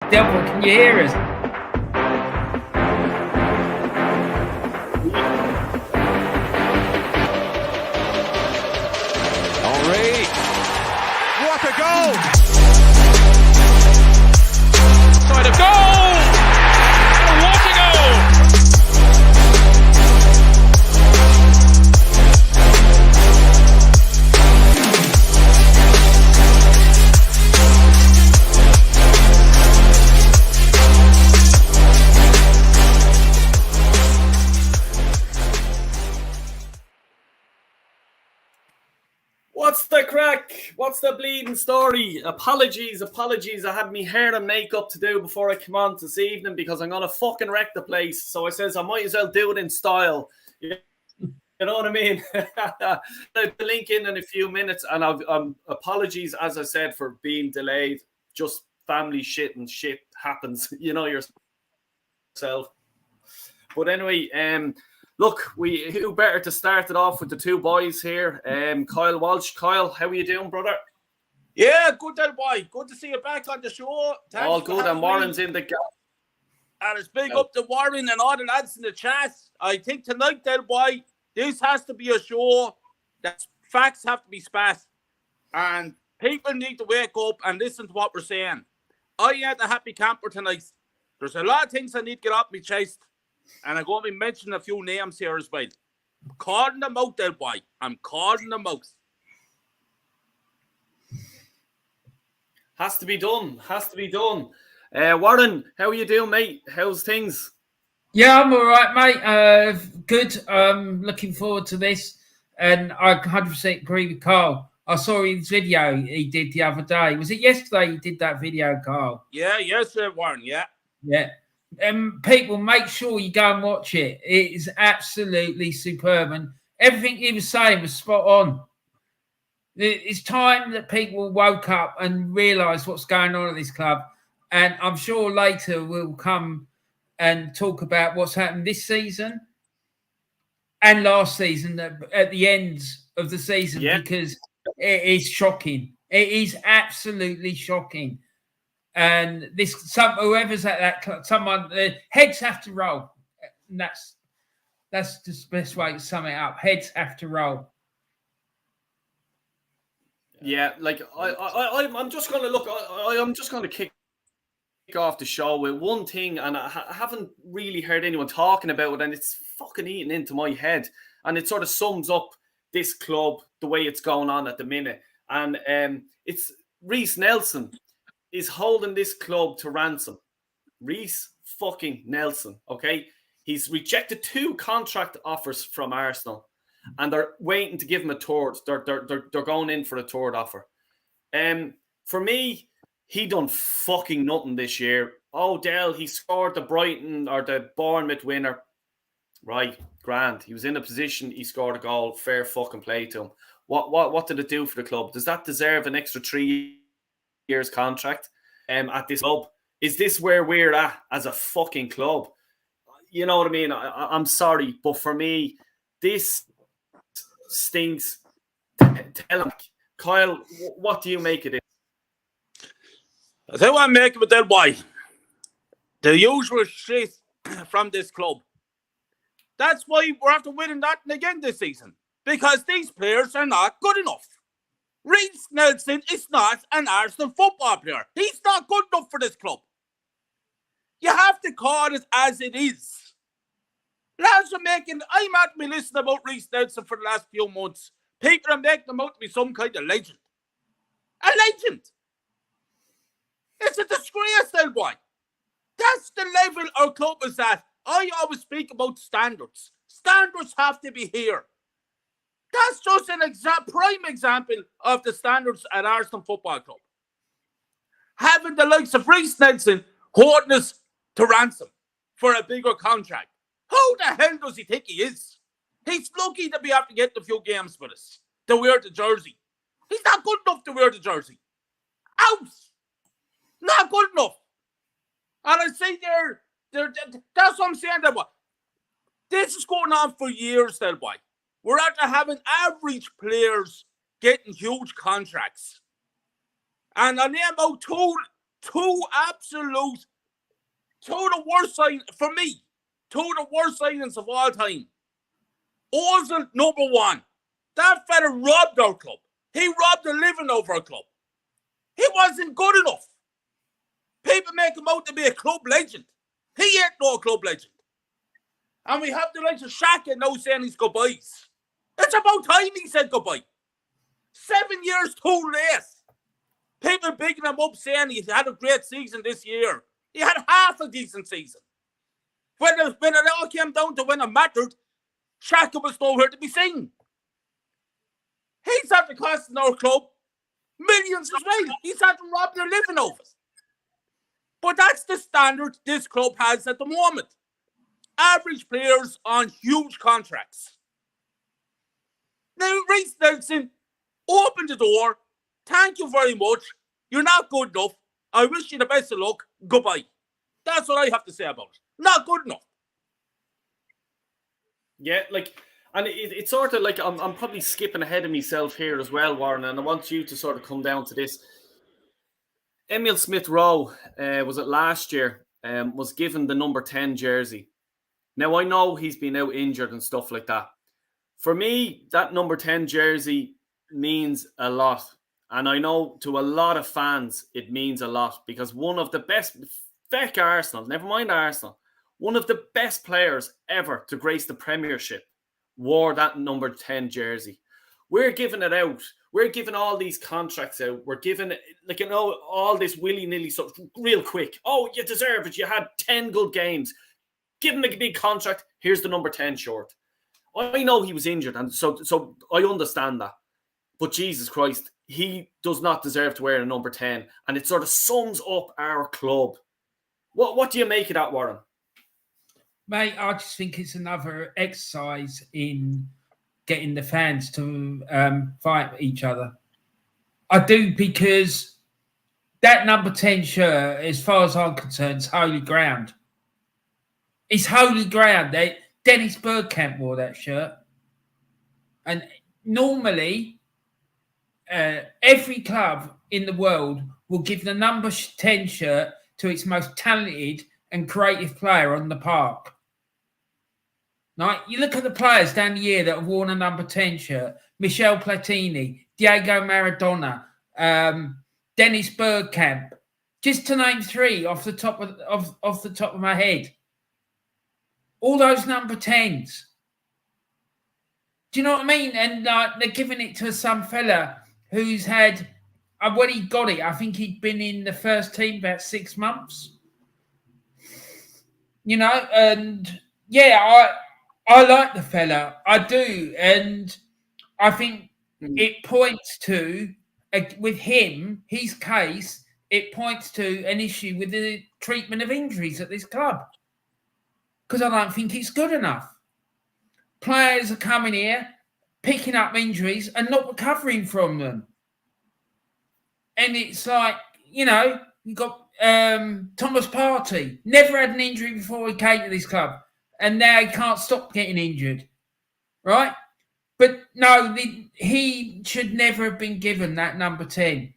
Deborah, can you hear us? Henri. What a goal! Try to goal! And what a goal! What's the crack? What's the bleeding story? Apologies. I had me hair and makeup to do before I come on this evening because I'm going to fucking wreck the place. So I says I might as well do it in style. You know what I mean? I'll link in a few minutes. And apologies, as I said, for being delayed. Just family shit and shit happens. You know yourself. But anyway, look, who better to start it off with the two boys here? Kyle Walsh. Kyle, how are you doing, brother? Yeah, good there, boy. Good to see you back on the show. Thanks all good, and Warren's in the gap. And it's big up to Warren and all the lads in the chat. I think tonight, there, boy, this has to be a show that facts have to be spat. And people need to wake up and listen to what we're saying. I ain't a happy camper tonight. There's a lot of things I need to get off my chest. And I'm going to be mentioning a few names here as well. I'm calling them out there, boy. I'm calling them out. Has to be done. Warren, how are you doing, mate? How's things? Yeah, I'm all right, mate. Good. Looking forward to this. And I 100% agree with Carl. I saw his video he did the other day. Was it yesterday he did that video, Carl? Yeah, yesterday, Warren, yeah. Yeah. People, make sure you go and watch it. It is absolutely superb. And everything he was saying was spot on. It's time that people woke up and realised what's going on at this club. And I'm sure later we'll come and talk about what's happened this season and last season at the end of the season, because it is shocking. It is absolutely shocking. And whoever's at that club, someone, heads have to roll. And that's the best way to sum it up. Heads have to roll. Yeah, like I'm just going to look. I'm just going to kick off the show with one thing, and I haven't really heard anyone talking about it, and it's fucking eating into my head, and it sort of sums up this club, the way it's going on at the minute, and it's Reiss Nelson is holding this club to ransom. Reiss fucking Nelson, okay? He's rejected 2 contract offers from Arsenal, and they're waiting to give him a third. They're going in for a third offer. For me, he done fucking nothing this year. Odell, he scored the Brighton or the Bournemouth winner. Right, grand. He was in a position, he scored a goal. Fair fucking play to him. What did it do for the club? Does that deserve an extra 3 years contract at this club? Is this where we're at as a fucking club? You know what I mean? I'm sorry, but for me, this stinks. Tell him, Kyle, what do you make of it? I think what I make of it there, boy. The usual shit from this club. That's why we're after winning that again this season. Because these players are not good enough. Reiss Nelson is not an Arsenal football player. He's not good enough for this club. You have to call it as it is. Lads are making... I'm at me listening about Reiss Nelson for the last few months. People are making him out to be some kind of legend. A legend! It's a disgrace, then, boy. That's the level our club is at. I always speak about standards. Standards have to be here. That's just an prime example of the standards at Arsenal Football Club. Having the likes of Reiss Nelson holding us to ransom for a bigger contract. Who the hell does he think he is? He's lucky to be able to get a few games with us, to wear the jersey. He's not good enough to wear the jersey. Out! Not good enough. And I say that's what I'm saying there, boy. This is going on for years, there, boy. We're after having average players getting huge contracts. And I name out 2 Two of the worst signings, for me, two of the worst signings of all time. Ozil, number one. That fella robbed our club. He robbed the living over our club. He wasn't good enough. People make him out to be a club legend. He ain't no club legend. And we have the likes of Shaka now saying his goodbyes. It's about time he said goodbye. 7 years too late. People picking him up saying he had a great season this year. He had half a decent season. When it all came down to when it mattered, Shaka was nowhere to be seen. He's after costing our club millions as well. He's after robbing their living over us. But that's the standard this club has at the moment. Average players on huge contracts. Now, Reece Nelson, open the door. Thank you very much. You're not good enough. I wish you the best of luck. Goodbye. That's what I have to say about it. Not good enough. Yeah, and it's sort of like I'm probably skipping ahead of myself here as well, Warren, and I want you to sort of come down to this. Emile Smith-Rowe, was it last year, was given the number 10 jersey. Now, I know he's been out injured and stuff like that. For me, that number 10 jersey means a lot. And I know to a lot of fans, it means a lot because one of the best, feck Arsenal, never mind Arsenal, one of the best players ever to grace the Premiership wore that number 10 jersey. We're giving it out. We're giving all these contracts out. We're giving, all this willy-nilly stuff real quick. Oh, you deserve it. You had 10 good games. Give him a big contract. Here's the number 10 short. I know he was injured, and so I understand that. But Jesus Christ, he does not deserve to wear a number 10. And it sort of sums up our club. What do you make of that, Warren? Mate, I just think it's another exercise in getting the fans to fight each other. I do, because that number 10 shirt, as far as I'm concerned, is holy ground. It's holy ground. Dennis Bergkamp wore that shirt. And normally, every club in the world will give the number 10 shirt to its most talented and creative player on the park. Right? You look at the players down the year that have worn a number 10 shirt. Michel Platini, Diego Maradona, Dennis Bergkamp. Just to name three off the top of my head. All those number 10s. Do you know what I mean? And they're giving it to some fella who's had, when he got it, I think he'd been in the first team about 6 months. And yeah, I like the fella. I do. And I think it points to, with him, his case, it points to an issue with the treatment of injuries at this club. Because I don't think it's good enough. Players are coming here, picking up injuries and not recovering from them. And it's like, you've got Thomas Partey. Never had an injury before he came to this club. And now he can't stop getting injured. Right? But no, he should never have been given that number 10.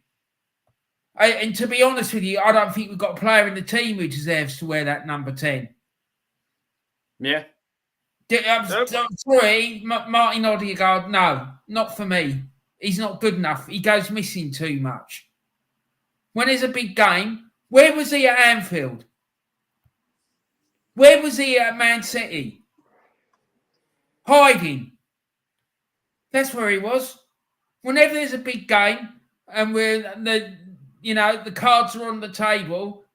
And to be honest with you, I don't think we've got a player in the team who deserves to wear that number 10. Yeah. I'm sorry, Martin Odegaard, no, not for me. He's not good enough. He goes missing too much. When there's a big game, where was he at Anfield? Where was he at Man City? Hiding. That's where he was. Whenever there's a big game and the cards are on the table,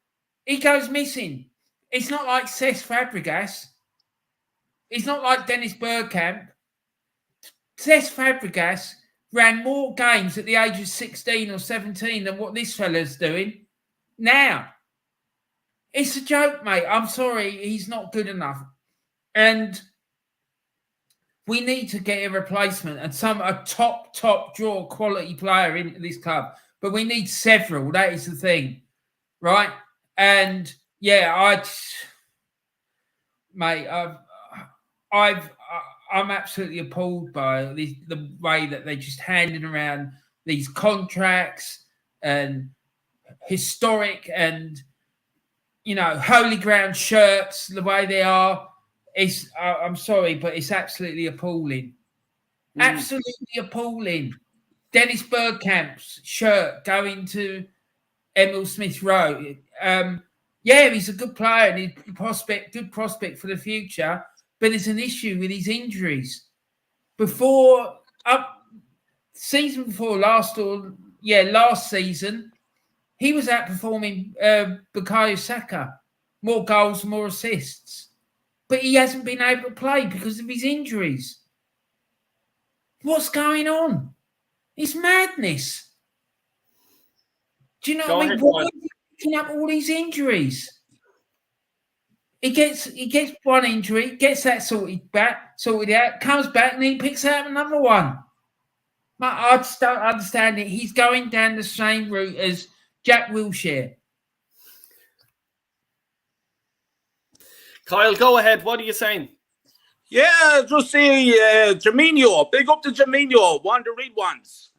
he goes missing. It's not like Cesc Fabregas. It's not like Dennis Bergkamp. Cesc Fabregas ran more games at the age of 16 or 17 than what this fella's doing now. It's a joke, mate. I'm sorry. He's not good enough. And we need to get a replacement and a top draw quality player into this club. But we need several. That is the thing. Right? And yeah, I'm absolutely appalled by the way that they're just handing around these contracts and historic and, holy ground shirts the way they are. It's I'm sorry, but it's absolutely appalling. Absolutely appalling. Dennis Bergkamp's shirt going to Emil Smith Rowe. Yeah, he's a good player and he's good prospect for the future, but there's an issue with his injuries. Season before last season, he was outperforming Bukayo Saka. More goals, more assists. But he hasn't been able to play because of his injuries. What's going on? It's madness. Do you know what I mean? Why is he picking up all these injuries? He gets one injury, gets that sorted out, comes back, and he picks out another one. I just don't understand it. He's going down the same route as Jack Wilshere. Kyle, go ahead. What are you saying? Yeah, just see Jaminho. Big up to Jaminho. One of the read ones.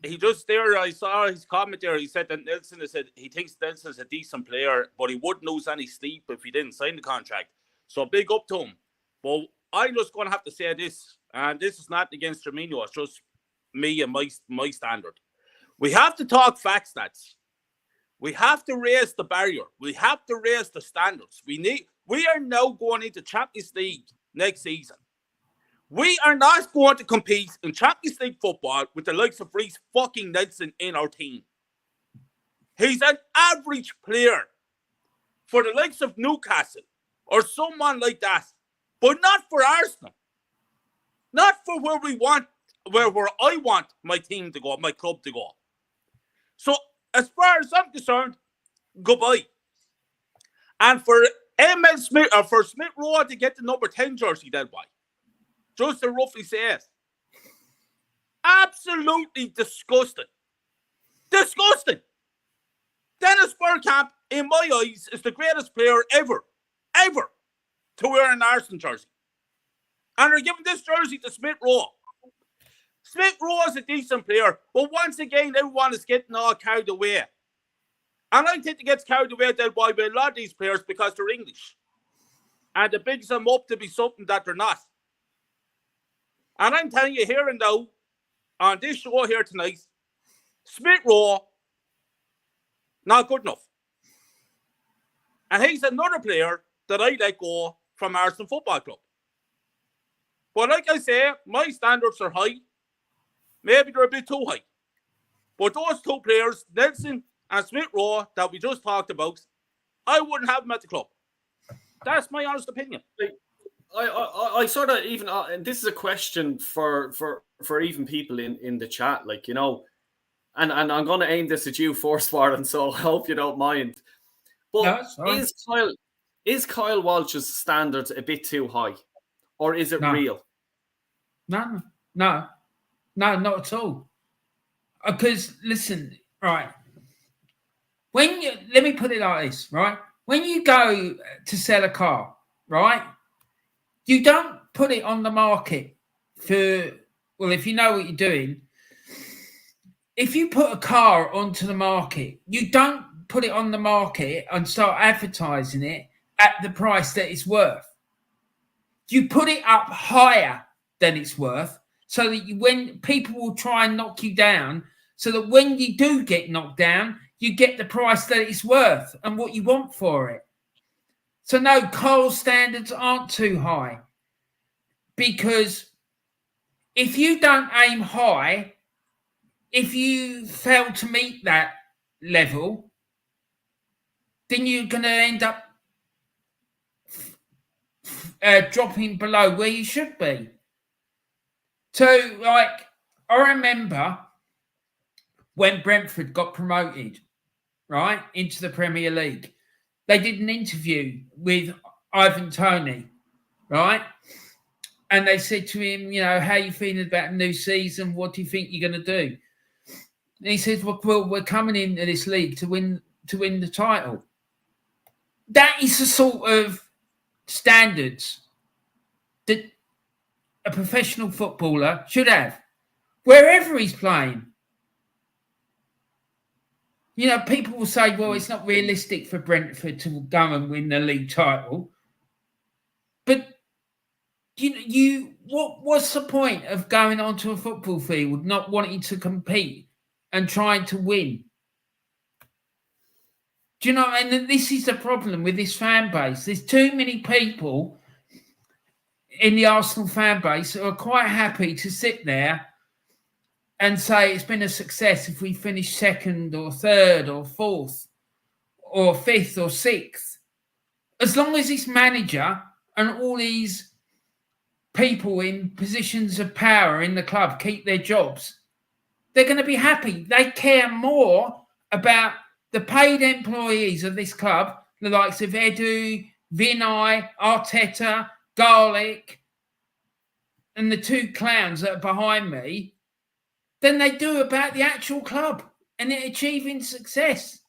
He just there. I saw his comment there. He said that he thinks Nelson's a decent player, but he wouldn't lose any sleep if he didn't sign the contract. So big up to him. But I'm just going to have to say this, and this is not against Jaminho. It's just me and my standard. We have to talk fact stats. We have to raise the barrier. We have to raise the standards. We are now going into Champions League next season. We are not going to compete in Champions League football with the likes of Reece fucking Nelson in our team. He's an average player for the likes of Newcastle or someone like that, but not for Arsenal. Not for where I want my team to go, my club to go. So, as far as I'm concerned, goodbye. And for Emil Smith, or for Smith Rowe to get the number 10 jersey, that way. Just to roughly say it. Absolutely disgusting. Disgusting. Dennis Bergkamp, in my eyes, is the greatest player ever to wear an Arsenal jersey. And they're giving this jersey to Smith Rowe. Smith Rowe is a decent player, but once again, everyone is getting all carried away. And I think they get carried away by a lot of these players because they're English. And it bigs them up to be something that they're not. And I'm telling you here and now, on this show here tonight, Smith Rowe, not good enough. And he's another player that I let go from Arsenal Football Club. But like I say, my standards are high. Maybe they're a bit too high. But those two players, Nelson and Smith Rowe, that we just talked about, I wouldn't have them at the club. That's my honest opinion. I sort of even, and this is a question for even people in the chat, like, and I'm going to aim this at you first, Warren, so I hope you don't mind. But is Kyle Walsh's standards a bit too high, or is it real? No, not at all. Because listen, right. Let me put it like this, right? When you go to sell a car, right, you don't put it on the market if you know what you're doing. If you put a car onto the market, you don't put it on the market and start advertising it at the price that it's worth. You put it up higher than it's worth so that when people will try and knock you down, so that when you do get knocked down, you get the price that it's worth and what you want for it. So no, Kyle's standards aren't too high, because if you don't aim high, if you fail to meet that level, then you're going to end up dropping below where you should be. So, like, I remember when Brentford got promoted, right, into the Premier League, they did an interview with Ivan Toney, right? And they said to him, how are you feeling about the new season? What do you think you're going to do? And he says, well, we're coming into this league to win the title. That is the sort of standards that a professional footballer should have, wherever he's playing. People will say, well, it's not realistic for Brentford to go and win the league title. But what's the point of going onto a football field not wanting to compete and trying to win? Do you know? And this is the problem with this fan base. There's too many people in the Arsenal fan base who are quite happy to sit there and say it's been a success if we finish second or third or fourth or fifth or sixth. As long as this manager and all these people in positions of power in the club keep their jobs, they're going to be happy. They care more about the paid employees of this club, the likes of Edu, Vinay, Arteta, Garlic, and the two clowns that are behind me, than they do about the actual club and it achieving success.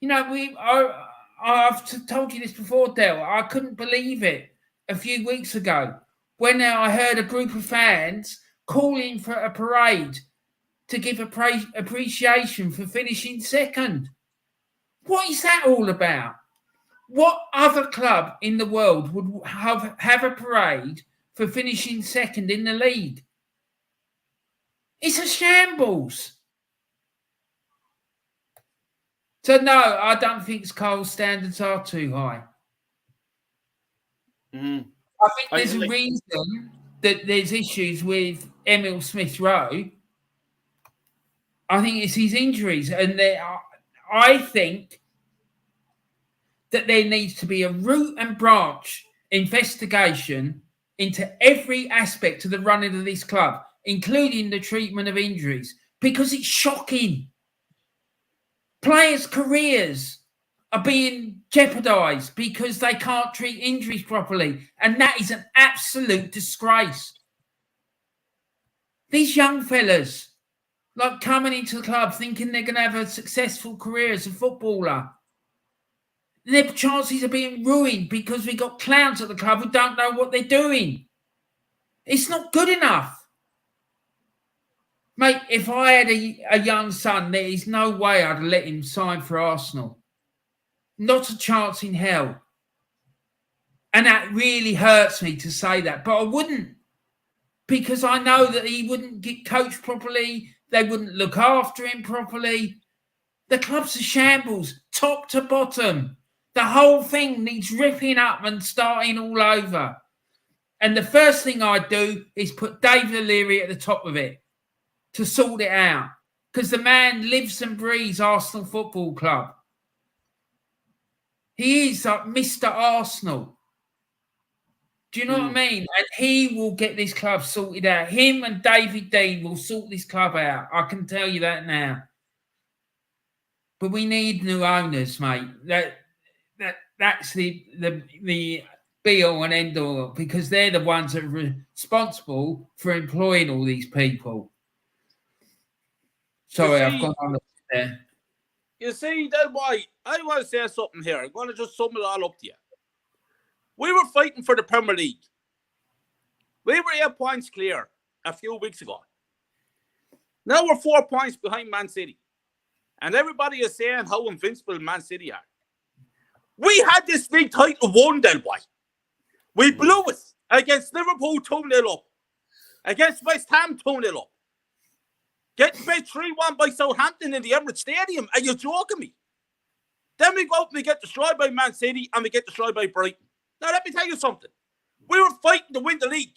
I've told you this before, Del. I couldn't believe it a few weeks ago when I heard a group of fans calling for a parade to give appreciation for finishing second. What is that all about? What other club in the world would have a parade for finishing second in the league? It's a shambles. So, no, I don't think Cole's standards are too high. I think there's a reason that there's issues with Emil Smith-Rowe. I think it's his injuries. And I think that there needs to be a root and branch investigation into every aspect of the running of this club, including the treatment of injuries, because it's shocking. Players' careers are being jeopardised because they can't treat injuries properly, and that is an absolute disgrace. These young fellas, coming into the club thinking they're going to have a successful career as a footballer, their chances are being ruined because we've got clowns at the club who don't know what they're doing. It's not good enough. Mate, if I had a young son, there is no way I'd let him sign for Arsenal. Not a chance in hell. And that really hurts me to say that, but I wouldn't. Because I know that he wouldn't get coached properly. They wouldn't look after him properly. The club's a shambles, top to bottom. The whole thing needs ripping up and starting all over. And the first thing I'd do is put David O'Leary at the top of it to sort it out. Because the man lives and breathes Arsenal Football Club. He is like Mr. Arsenal. Do you know what I mean? And he will get this club sorted out. Him and David Dean will sort this club out. I can tell you that now. But we need new owners, mate. That's the be all and end all, because they're the ones that are responsible for employing all these people. Sorry, I've gone on there. You see, that's why I want to say something here. I'm going to just sum it all up to you. We were fighting for the Premier League. We were 8 points clear a few weeks ago. Now we're 4 points behind Man City. And everybody is saying how invincible Man City are. We had this league title won, Del Boy. We blew it against Liverpool 2-0 up. Against West Ham 2-0 up. Getting beat 3-1 by Southampton in the Emirates Stadium. Are you joking me? Then we go out and we get destroyed by Man City and we get destroyed by Brighton. Now, let me tell you something. We were fighting to win the league.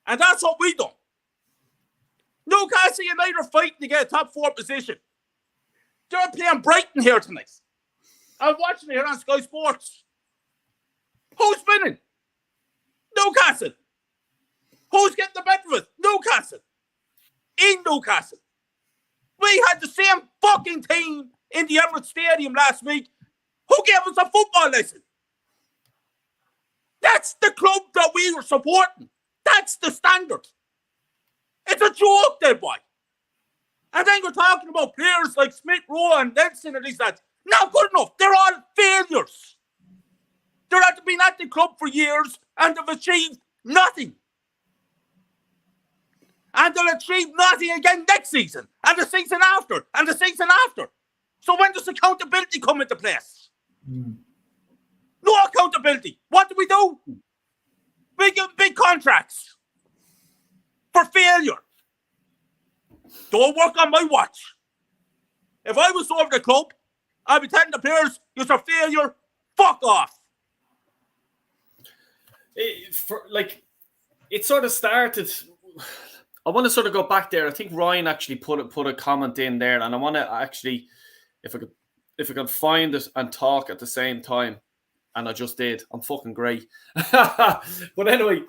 And that's what we done. Newcastle United are fighting to get a top 4 position. They're playing Brighton here tonight. I'm watching it here on Sky Sports. Who's winning? Newcastle. Who's getting the better of it? Newcastle. In Newcastle. We had the same fucking team in the Emirates Stadium last week. Who gave us a football lesson? That's the club that we were supporting. That's the standard. It's a joke, there, boy. And then you're talking about players like Smith Rowe and Nelson and these lads. Not good enough. They're all failures. They're been at the club for years and they've achieved nothing. And they'll achieve nothing again next season, and the season after, and the season after. So when does accountability come into place? No accountability. What do? We give big contracts for failure. Don't work on my watch. If I was over the club, I'd be telling the players, you're a failure, fuck off. It sort of started. I want to sort of go back there. I think Ryan actually put a comment in there, and I want to actually, if I can find it and talk at the same time, and I just did. I'm fucking great. But anyway,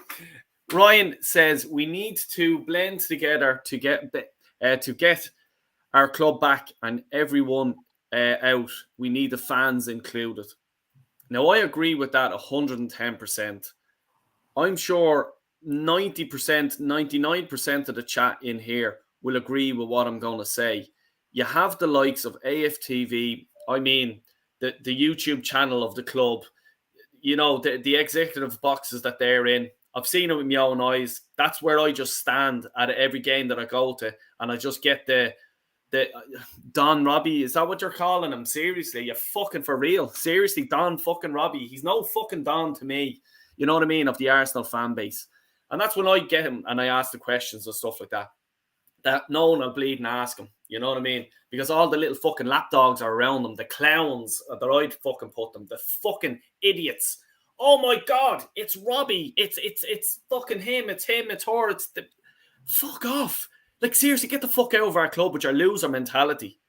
Ryan says we need to blend together to get our club back and everyone out. We need the fans included. Now, I agree with that 110%. I'm sure 90%, 99% of the chat in here will agree with what I'm going to say. You have the likes of AFTV, I mean, the YouTube channel of the club, you know, the executive boxes that they're in. I've seen it with my own eyes. That's where I just stand at every game that I go to, and I just get the Don Robbie. Is that what you're calling him? Seriously, you're fucking for real. Seriously, Don fucking Robbie. He's no fucking Don to me. You know what I mean? Of the Arsenal fan base. And that's when I get him and I ask the questions and stuff like that. That no one will bleed and ask him. You know what I mean? Because all the little fucking lapdogs are around them. The clowns that I'd fucking put them. The fucking idiots. Oh my God, it's Robbie. It's fucking him. It's him. It's her. It's the... Fuck off. Like, seriously, get the fuck out of our club with your loser mentality.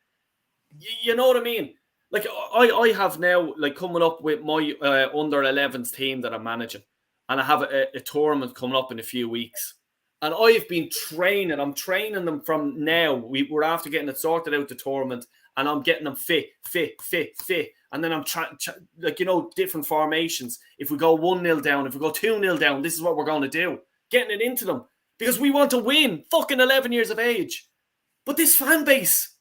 You know what I mean? Like, I have now, like, coming up with my under-11s team that I'm managing. And I have a tournament coming up in a few weeks. And I've been training. I'm training them from now. We're after getting it sorted out, the tournament. And I'm getting them fit. And then I'm trying, like, you know, different formations. If we go 1-0 down, if we go 2-0 down, this is what we're going to do. Getting it into them. Because we want to win. Fucking 11 years of age. But this fan base...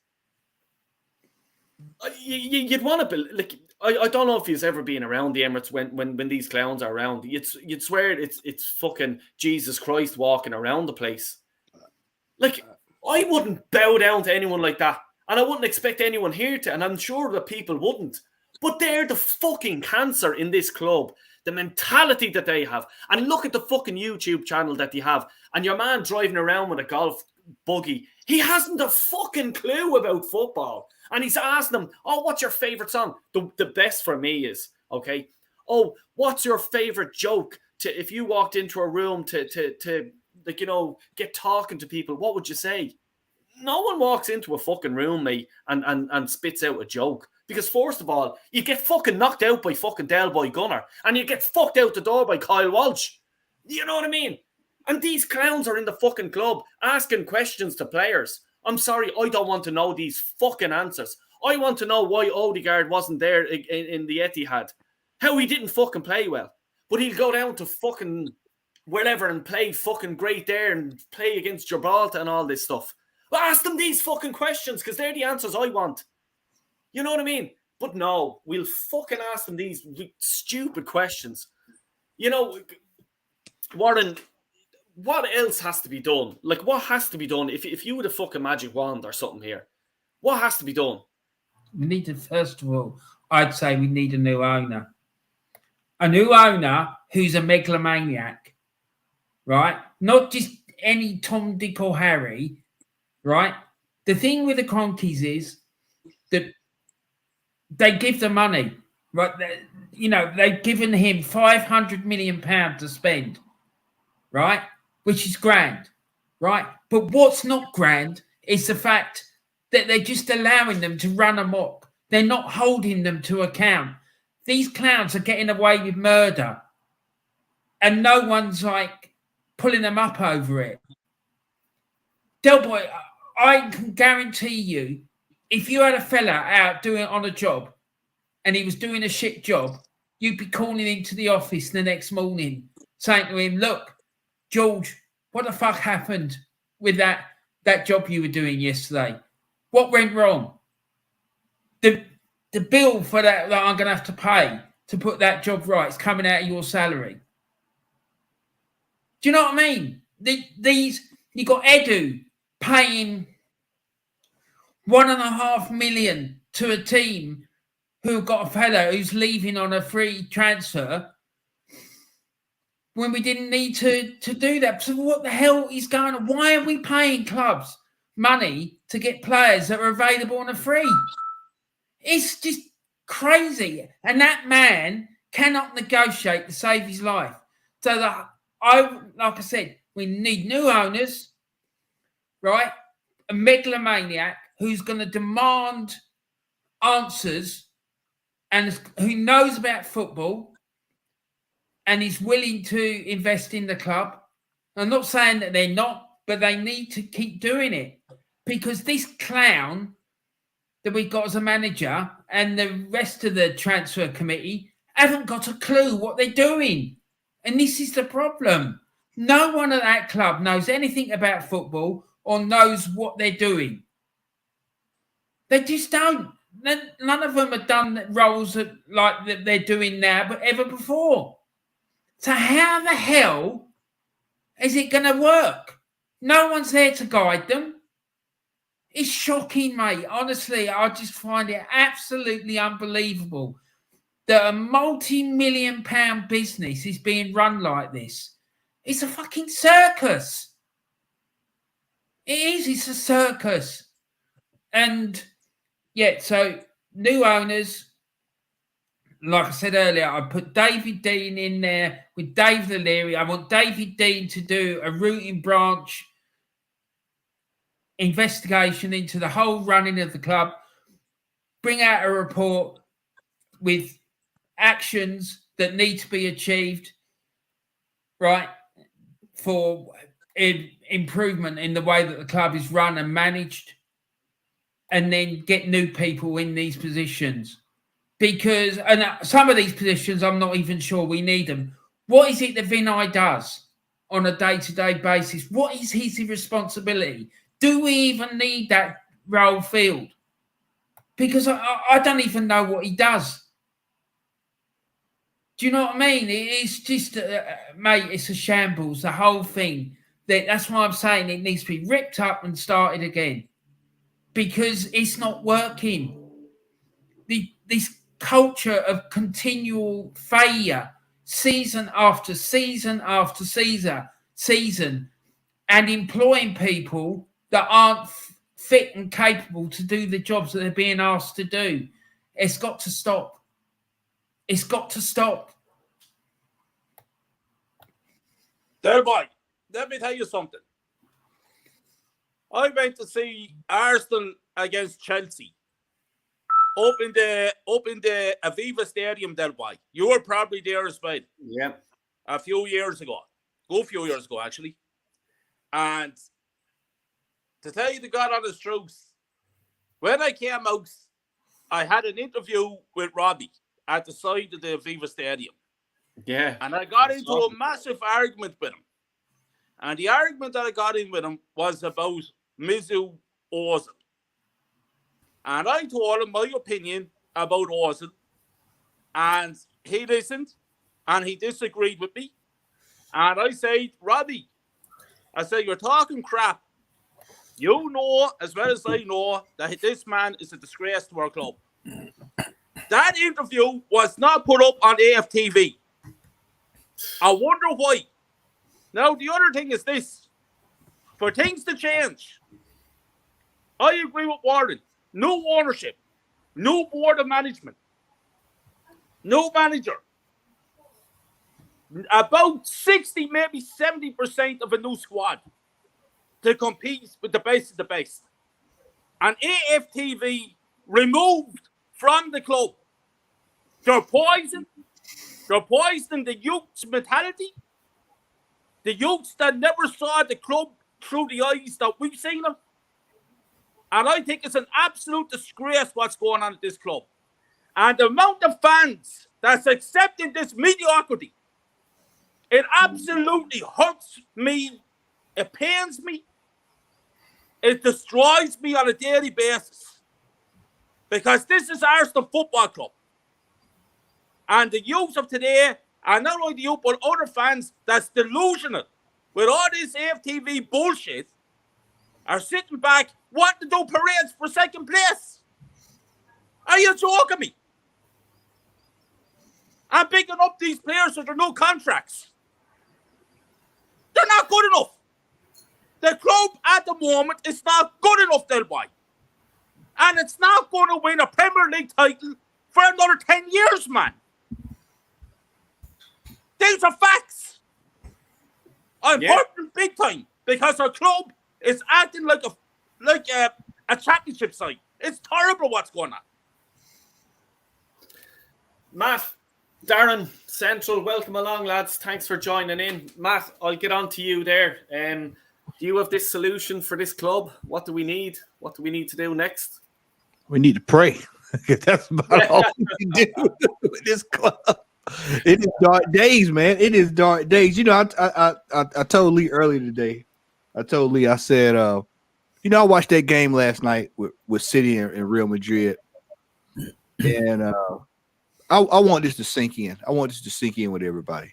You'd want to be like, I don't know if you've ever been around the Emirates when these clowns are around. You'd swear it's fucking Jesus Christ walking around the place. Like, I wouldn't bow down to anyone like that, and I wouldn't expect anyone here to, and I'm sure that people wouldn't. But they're the fucking cancer in this club. The mentality that they have, and look at the fucking YouTube channel that they have, and your man driving around with a golf buggy. He hasn't a fucking clue about football. And he's asking them, oh, what's your favourite song? The best for me is, okay, oh, what's your favourite joke? If you walked into a room to like, you know, get talking to people, what would you say? No one walks into a fucking room, mate, and spits out a joke. Because first of all, you get fucking knocked out by fucking Del Boy Gunner, and you get fucked out the door by Kyle Walsh. You know what I mean? And these clowns are in the fucking club asking questions to players. I'm sorry, I don't want to know these fucking answers. I want to know why Odegaard wasn't there in the Etihad. How he didn't fucking play well. But he'll go down to fucking wherever and play fucking great there and play against Gibraltar and all this stuff. Well, ask them these fucking questions because they're the answers I want. You know what I mean? But no, we'll fucking ask them these stupid questions. You know, Warren... What else has to be done? Like, what has to be done if you had a fucking magic wand or something here? What has to be done? We need to, first of all, I'd say we need a new owner. A new owner who's a megalomaniac, right? Not just any Tom, Dick or Harry, right? The thing with the Cronkies is that they give the money, right? You know, they've given him £500 million to spend, right? Which is grand, right? But what's not grand is the fact that they're just allowing them to run amok. They're not holding them to account. These clowns are getting away with murder, and no one's like pulling them up over it. Del Boy, I can guarantee you, if you had a fella out doing it on a job and he was doing a shit job, you'd be calling him to the office the next morning saying to him, look, George, what the fuck happened with that job you were doing yesterday? What went wrong? The bill for that I'm going to have to pay to put that job right is coming out of your salary. Do you know what I mean? These You got Edu paying $1.5 million to a team who got a fella who's leaving on a free transfer when we didn't need to do that. So what the hell is going on? Why are we paying clubs money to get players that are available on a free? It's just crazy. And that man cannot negotiate to save his life. So like I said, we need new owners, right? A megalomaniac who's going to demand answers and who knows about football and is willing to invest in the club. I'm not saying that they're not, but they need to keep doing it, because this clown that we've got as a manager and the rest of the transfer committee haven't got a clue what they're doing. And this is the problem. No one at that club knows anything about football or knows what they're doing. They just don't. None of them have done roles like that they're doing now, but ever before. So how the hell is it going to work? No one's there to guide them. It's shocking, mate. Honestly, I just find it absolutely unbelievable that a multi-million-pound business is being run like this. It's a fucking circus. It is. It's a circus. And, yeah, so new owners, like I said earlier, I put David Dean in there with David O'Leary. I want David Dean to do a root and branch investigation into the whole running of the club, bring out a report with actions that need to be achieved, right, for improvement in the way that the club is run and managed, and then get new people in these positions. Because some of these positions, I'm not even sure we need them. What is it that Vinay does on a day-to-day basis? What is his responsibility? Do we even need that role filled? Because I don't even know what he does. Do you know what I mean? It's just, mate, it's a shambles, the whole thing. That's why I'm saying it needs to be ripped up and started again. Because it's not working. This culture of continual failure, season after season after season, and employing people that aren't fit and capable to do the jobs that they're being asked to do. It's got to stop. It's got to stop. There, boy, let me tell you something. I went to see Arsenal against Chelsea up in the Aviva Stadium, there, boy. You were probably there as well. Yeah. A few years ago. Good few years ago, actually. And to tell you the God honest truth, when I came out, I had an interview with Robbie at the side of the Aviva Stadium. Yeah. And I got into a massive argument with him. And the argument that I got in with him was about Mesut Ozil. And I told him my opinion about Ozil. And he listened. And he disagreed with me. And I said, Robbie, I said, you're talking crap. You know as well as I know that this man is a disgrace to our club. That interview was not put up on AFTV. I wonder why. Now, the other thing is this. For things to change, I agree with Warren. New ownership, new board of management, new manager. About 60, maybe 70% of a new squad to compete with the best of the best. And AFTV removed from the club. They're poisoning the youth's mentality. The youths that never saw the club through the eyes that we've seen them. And I think it's an absolute disgrace what's going on at this club. And the amount of fans that's accepting this mediocrity, it absolutely hurts me. It pains me. It destroys me on a daily basis. Because this is Arsenal Football Club. And the youth of today, and not only the youth, but other fans, that's delusional. with all this AFTV bullshit are sitting back wanting to do parades for second place. Are you joking me? I'm picking up these players with their new contracts. They're not good enough. The club at the moment is not good enough, Del Boy. And it's not going to win a Premier League title for another 10 years, man. These are facts. I'm hurting big time because our club is acting like a championship side. It's terrible what's going on. Matt, Darren, Central, welcome along, lads. Thanks for joining in. Matt, I'll get on to you there. Do you have this solution for this club? What do we need? What do we need to do next? We need to pray. That's about all we can do with this club. It is dark days, man. It is dark days. You know, I told Lee earlier today. I said, you know, I watched that game last night with City and Real Madrid. And I want this to sink in. I want this to sink in with everybody.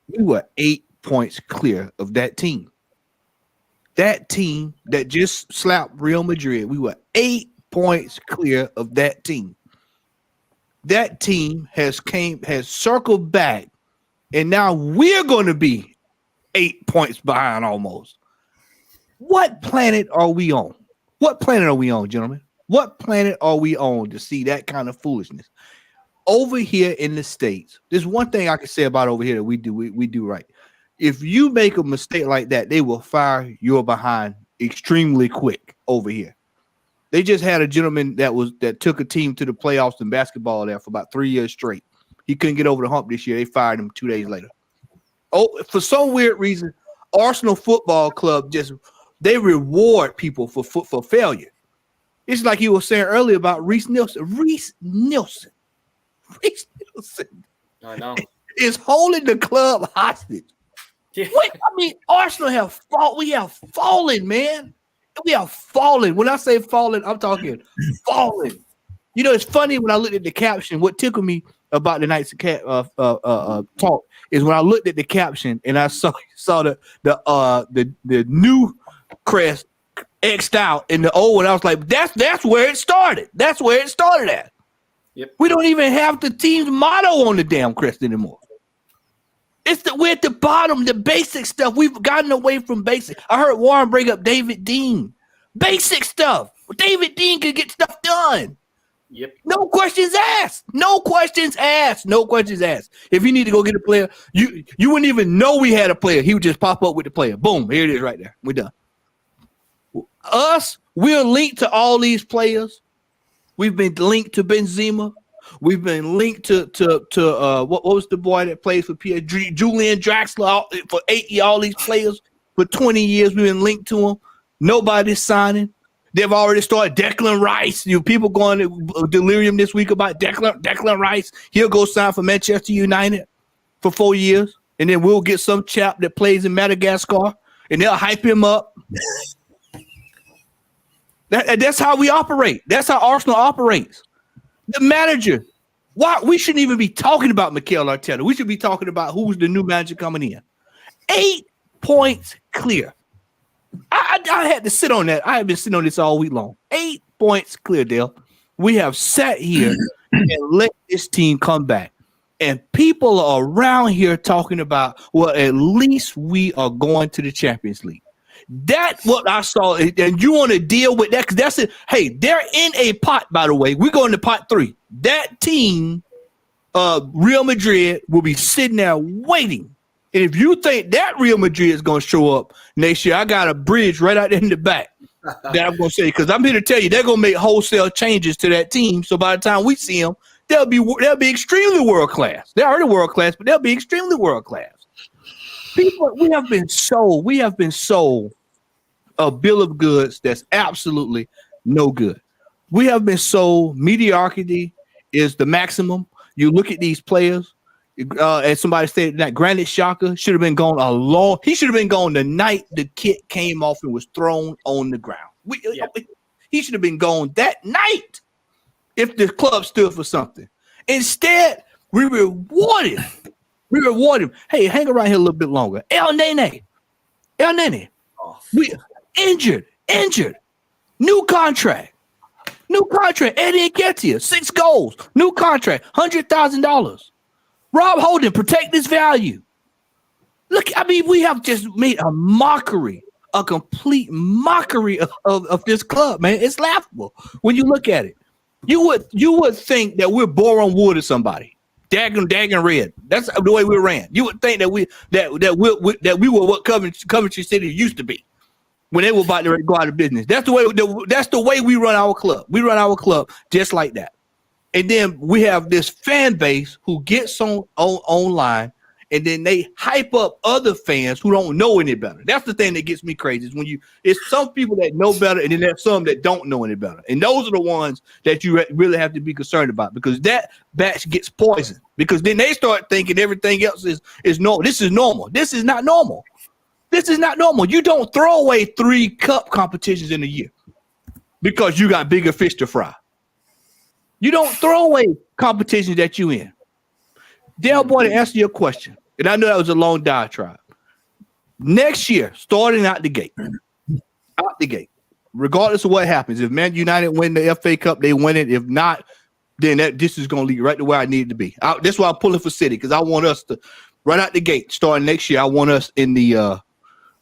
We were 8 points clear of that team. That team that just slapped Real Madrid, we were 8 points clear of that team. That team has circled back, and now we're going to be 8 points behind almost. What planet are we on? What planet are we on, gentlemen? What planet are we on to see that kind of foolishness? Over here in the States, there's one thing I can say about over here that we do right. If you make a mistake like that, they will fire your behind extremely quick over here. They just had a gentleman that took a team to the playoffs in basketball there for about 3 years straight. He couldn't get over the hump this year. They fired him 2 days later. Oh, for some weird reason, Arsenal Football Club they reward people for failure. It's like you were saying earlier about Reece Nelson. Reece Nelson I know. is holding the club hostage. Yeah. Wait, I mean, Arsenal have fought. We have fallen, man. We have fallen. When I say fallen, I'm talking fallen. You know, it's funny when I looked at the caption. What tickled me about the night's talk is when I looked at the caption and I saw the new crest X'd out in the old one. I was like, that's where it started. That's where it started at. Yep. We don't even have the team's motto on the damn crest anymore. We're at the bottom, the basic stuff. We've gotten away from basic. I heard Warren bring up David Dean. Basic stuff. David Dean can get stuff done. Yep. No questions asked. No questions asked. No questions asked. If you need to go get a player, you wouldn't even know we had a player. He would just pop up with the player. Boom. Here it is right there. We're done. We're linked to all these players. We've been linked to Benzema. We've been linked to what was the boy that plays for PSG? Julian Draxler for 8 years. All these players for 20 years. We've been linked to them. Nobody's signing. They've already started Declan Rice. People going to delirium this week about Declan Rice. He'll go sign for Manchester United for 4 years, and then we'll get some chap that plays in Madagascar, and they'll hype him up. That's how we operate. That's how Arsenal operates. The manager. Why we shouldn't even be talking about Mikel Arteta. We should be talking about who's the new manager coming in. 8 points clear. I had to sit on that. I have been sitting on this all week long. 8 points clear, Dale. We have sat here and let this team come back. And people are around here talking about, well, at least we are going to the Champions League. That's what I saw. And you want to deal with that? Because that's it. Hey, they're in a pot, by the way. We're going to pot 3. That team, Real Madrid, will be sitting there waiting. And if you think that Real Madrid is going to show up next year, I got a bridge right out in the back that I'm going to say, because I'm here to tell you they're going to make wholesale changes to that team. So by the time we see them, they'll be extremely world class. They're already world class, but they'll be extremely world class. People, we have been sold a bill of goods that's absolutely no good. We have been sold mediocrity is the maximum. You look at these players. And somebody said that Granit Xhaka should have been gone he should have been gone the night the kit came off and was thrown on the ground. He should have been gone that night if the club stood for something. Instead, we reward him. Hey, hang around here a little bit longer. El Nene. El Nene. Oh, We injured. New contract. Eddie Nketiah, 6 goals. New contract, $100,000. Rob Holding, protect this value. Look, I mean, we have just made a complete mockery of this club, man. It's laughable when you look at it. You would think that we're Boron Wood or somebody. Dagging red. That's the way we ran. You would think that we were what Coventry City used to be when they were about to go out of business. That's the way we run our club. We run our club just like that. And then we have this fan base who gets online, and then they hype up other fans who don't know any better. That's the thing that gets me crazy. Is when it's some people that know better, and then there's some that don't know any better. And those are the ones that you really have to be concerned about, because that batch gets poisoned. Because then they start thinking everything else is normal. This is normal. This is not normal. You don't throw away 3 cup competitions in a year because you got bigger fish to fry. You don't throw away competitions that you in. Dale Boy, to answer your question, and I know that was a long diatribe. Next year, starting out the gate, regardless of what happens, if Man United win the FA Cup, they win it. If not, then this is going to lead right to where I need to be. That's why I'm pulling for City, because I want us to right out the gate, starting next year. I want us in the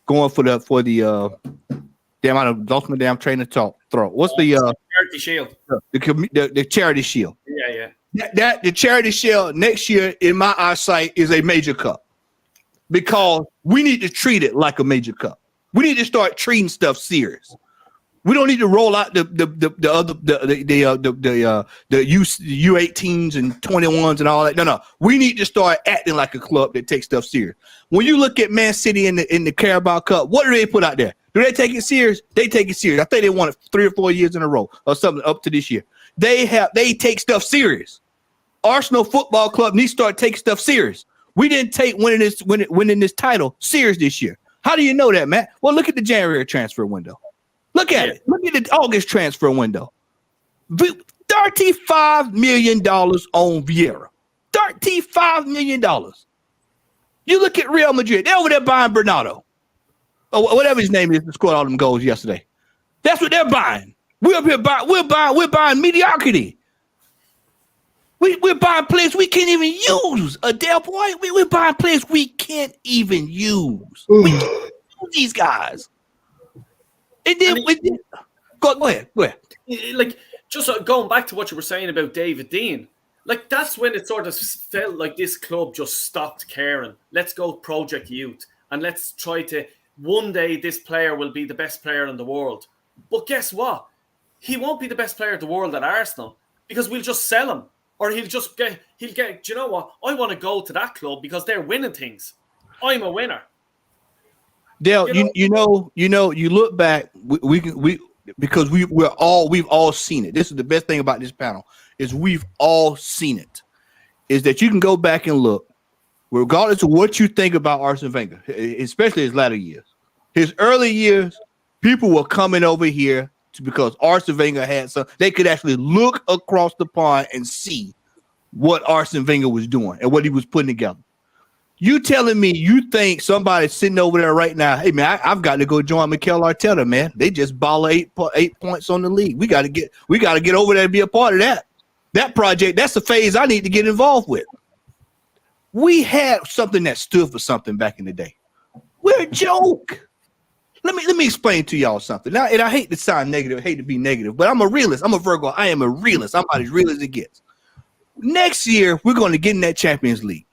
going for the damn, I lost my damn train of thought. What's the Charity Shield? The Charity Shield. Yeah. The Charity Shield next year, in my eyesight, is a major cup, because we need to treat it like a major cup. We need to start treating stuff serious. We don't need to roll out the U18s and 21s and all that. No. We need to start acting like a club that takes stuff serious. When you look at Man City in the Carabao Cup, what do they put out there? Do they take it serious? They take it serious. I think they won it 3 or 4 years in a row or something up to this year. They take stuff serious. Arsenal Football Club needs to start taking stuff serious. We didn't take winning this title serious this year. How do you know that, Matt? Well, look at the January transfer window. Look at it. Look at the August transfer window. $35 million on Vieira. $35 million. You look at Real Madrid. They're over there buying Bernardo. Or whatever his name is, who scored all them goals yesterday. That's what they're buying. We're buying mediocrity. We're buying players we can't even use. Adele Boy, we're buying players we can't even use. We can't use these guys. And then go ahead. Like, just going back to what you were saying about David Dean, like, that's when it sort of felt like this club just stopped caring. Let's go Project Youth, and let's try to, one day this player will be the best player in the world. But guess what? He won't be the best player in the world at Arsenal, because we'll just sell him. Or he'll get, do you know what? I want to go to that club because they're winning things. I'm a winner. Dale, you look back, because we've all seen it. This is the best thing about this panel, is we've all seen it. Is that you can go back and look, regardless of what you think about Arsene Wenger, especially his latter years. His early years, people were coming over here because Arsene Wenger had some. They could actually look across the pond and see what Arsene Wenger was doing and what he was putting together. You telling me you think somebody's sitting over there right now? Hey man, I've got to go join Mikel Arteta, man. They just ball 8 points on the league. We got to get over there and be a part of that. That project. That's the phase I need to get involved with. We had something that stood for something back in the day. We're a joke. Let me explain to y'all something. Now, and I hate to sound negative, I hate to be negative, but I'm a realist. I'm a Virgo. I am a realist. I'm about as real as it gets. Next year, we're going to get in that Champions League.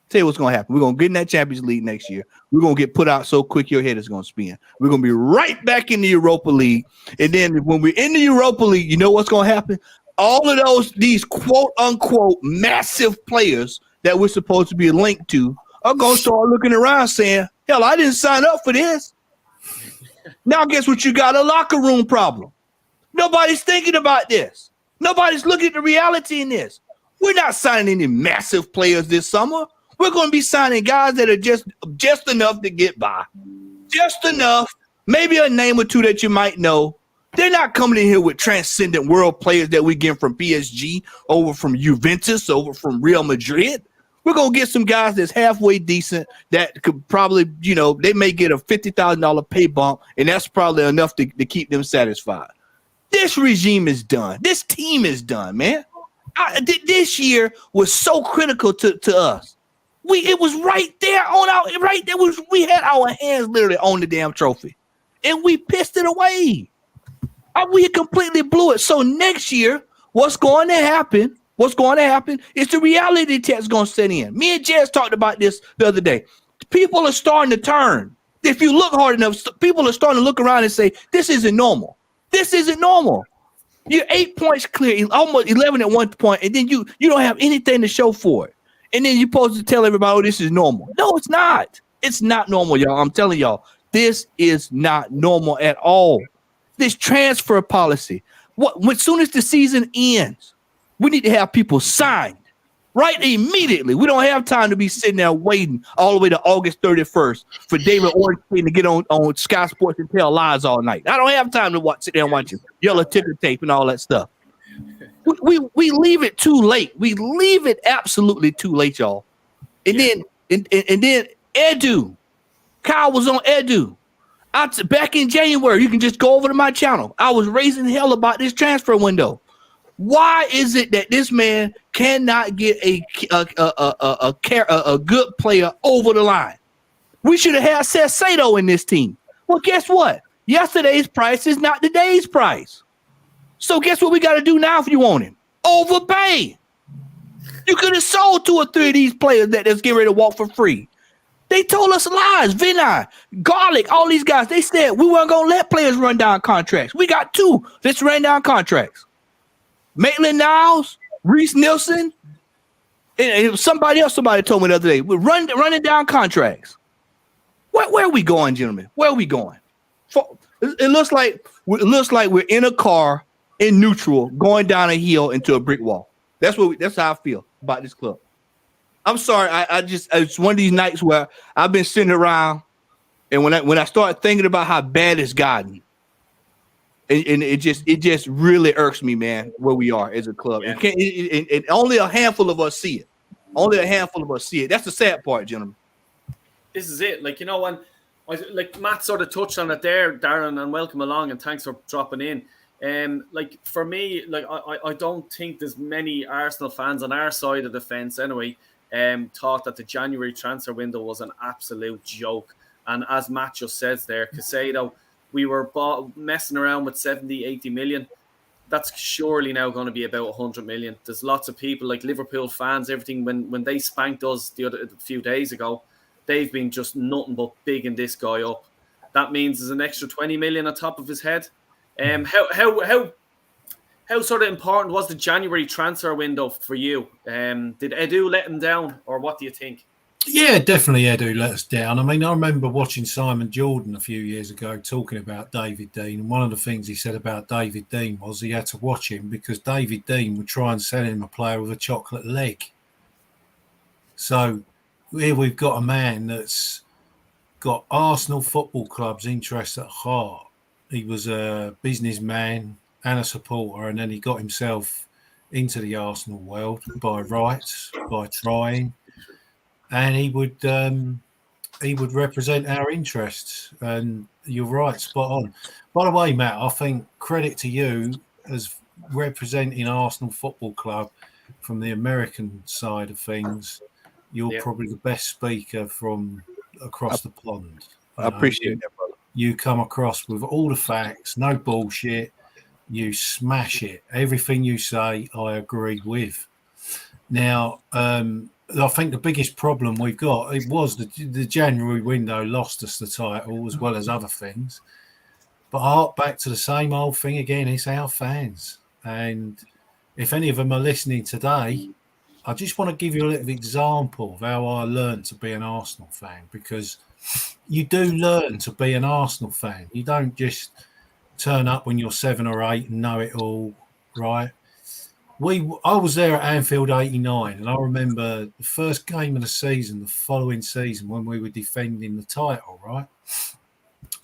Tell you what's going to happen. We're going to get in that Champions League next year. We're going to get put out so quick your head is going to spin. We're going to be right back in the Europa League. And then when we're in the Europa League, you know what's going to happen? All of these quote-unquote massive players that we're supposed to be linked to are going to start looking around saying, hell, I didn't sign up for this. Now guess what? You got a locker room problem. Nobody's thinking about this. Nobody's looking at the reality in this. We're not signing any massive players this summer. We're going to be signing guys that are just enough to get by. Just enough. Maybe a name or two that you might know. They're not coming in here with transcendent world players that we get from PSG, over from Juventus, over from Real Madrid. We're going to get some guys that's halfway decent that could probably, they may get a $50,000 pay bump, and that's probably enough to keep them satisfied. This regime is done. This team is done, man. This year was so critical to us. It was right there we had our hands literally on the damn trophy, and we pissed it away. We completely blew it. So next year, what's going to happen is the reality test going to set in. Me and Jez talked about this the other day. People are starting to turn. If you look hard enough, people are starting to look around and say, this isn't normal. This isn't normal. You're 8 points clear, almost 11 at one point, and then you don't have anything to show for it. And then you're supposed to tell everybody, oh, this is normal. No, it's not. It's not normal, y'all. I'm telling y'all, this is not normal at all. This transfer policy. As soon as the season ends, we need to have people signed right immediately. We don't have time to be sitting there waiting all the way to August 31st for David Ornstein to get on Sky Sports and tell lies all night. I don't have time to sit there and watch yellow ticker tape and all that stuff. We leave it too late. We leave it absolutely too late, y'all. And then Edu. Kyle was on Edu. Back in January, you can just go over to my channel. I was raising hell about this transfer window. Why is it that this man cannot get a good player over the line? We should have had Cesado in this team. Well, guess what? Yesterday's price is not today's price. So guess what we got to do now if you want him? Overpay. You could have sold 2 or 3 of these players that's getting ready to walk for free. They told us lies. Vinay, Garlic, all these guys, they said we weren't going to let players run down contracts. We got 2 that's ran down contracts. Maitland-Niles, Reese Nielsen, and somebody told me the other day, we're running down contracts. Where are we going, gentlemen? Where are we going? It looks like we're in a car in neutral going down a hill into a brick wall. That's how I feel about this club. I'm sorry. It's one of these nights where I've been sitting around, and when I start thinking about how bad it's gotten, and it just really irks me, man, where we are as a club. Yeah. And only a handful of us see it. Only a handful of us see it. That's the sad part, gentlemen. This is it. When Matt sort of touched on it there, Darren, and welcome along, and thanks for dropping in. For me, I don't think there's many Arsenal fans on our side of the fence anyway thought that the January transfer window was an absolute joke. And as Matt just says there, Casado, we were messing around with 70, 80 million. That's surely now going to be about 100 million. There's lots of people like Liverpool fans, everything, when they spanked us a few days ago, they've been just nothing but bigging this guy up. That means there's an extra 20 million on top of his head. How sort of important was the January transfer window for you? Did Edu let him down, or what do you think? Yeah, definitely Edu let us down. I mean, I remember watching Simon Jordan a few years ago talking about David Dean, and one of the things he said about David Dean was he had to watch him because David Dean would try and sell him a player with a chocolate leg. So here we've got a man that's got Arsenal Football Club's interests at heart. He was a businessman and a supporter, and then he got himself into the Arsenal world by rights, by trying, and he would represent our interests. And you're right, spot on. By the way, Matt, I think credit to you as representing Arsenal Football Club from the American side of things. You're probably the best speaker from across the pond. I appreciate that, brother. You come across with all the facts, no bullshit. You smash it. Everything you say, I agree with. Now, I think the biggest problem we've got, it was the January window lost us the title as well as other things. But I hark back to the same old thing again. It's our fans. And if any of them are listening today, I just want to give you a little example of how I learned to be an Arsenal fan, because you do learn to be an Arsenal fan. You don't just turn up when you're 7 or 8 and know it all, right? I was there at Anfield 89, and I remember the first game of the season, the following season, when we were defending the title, right?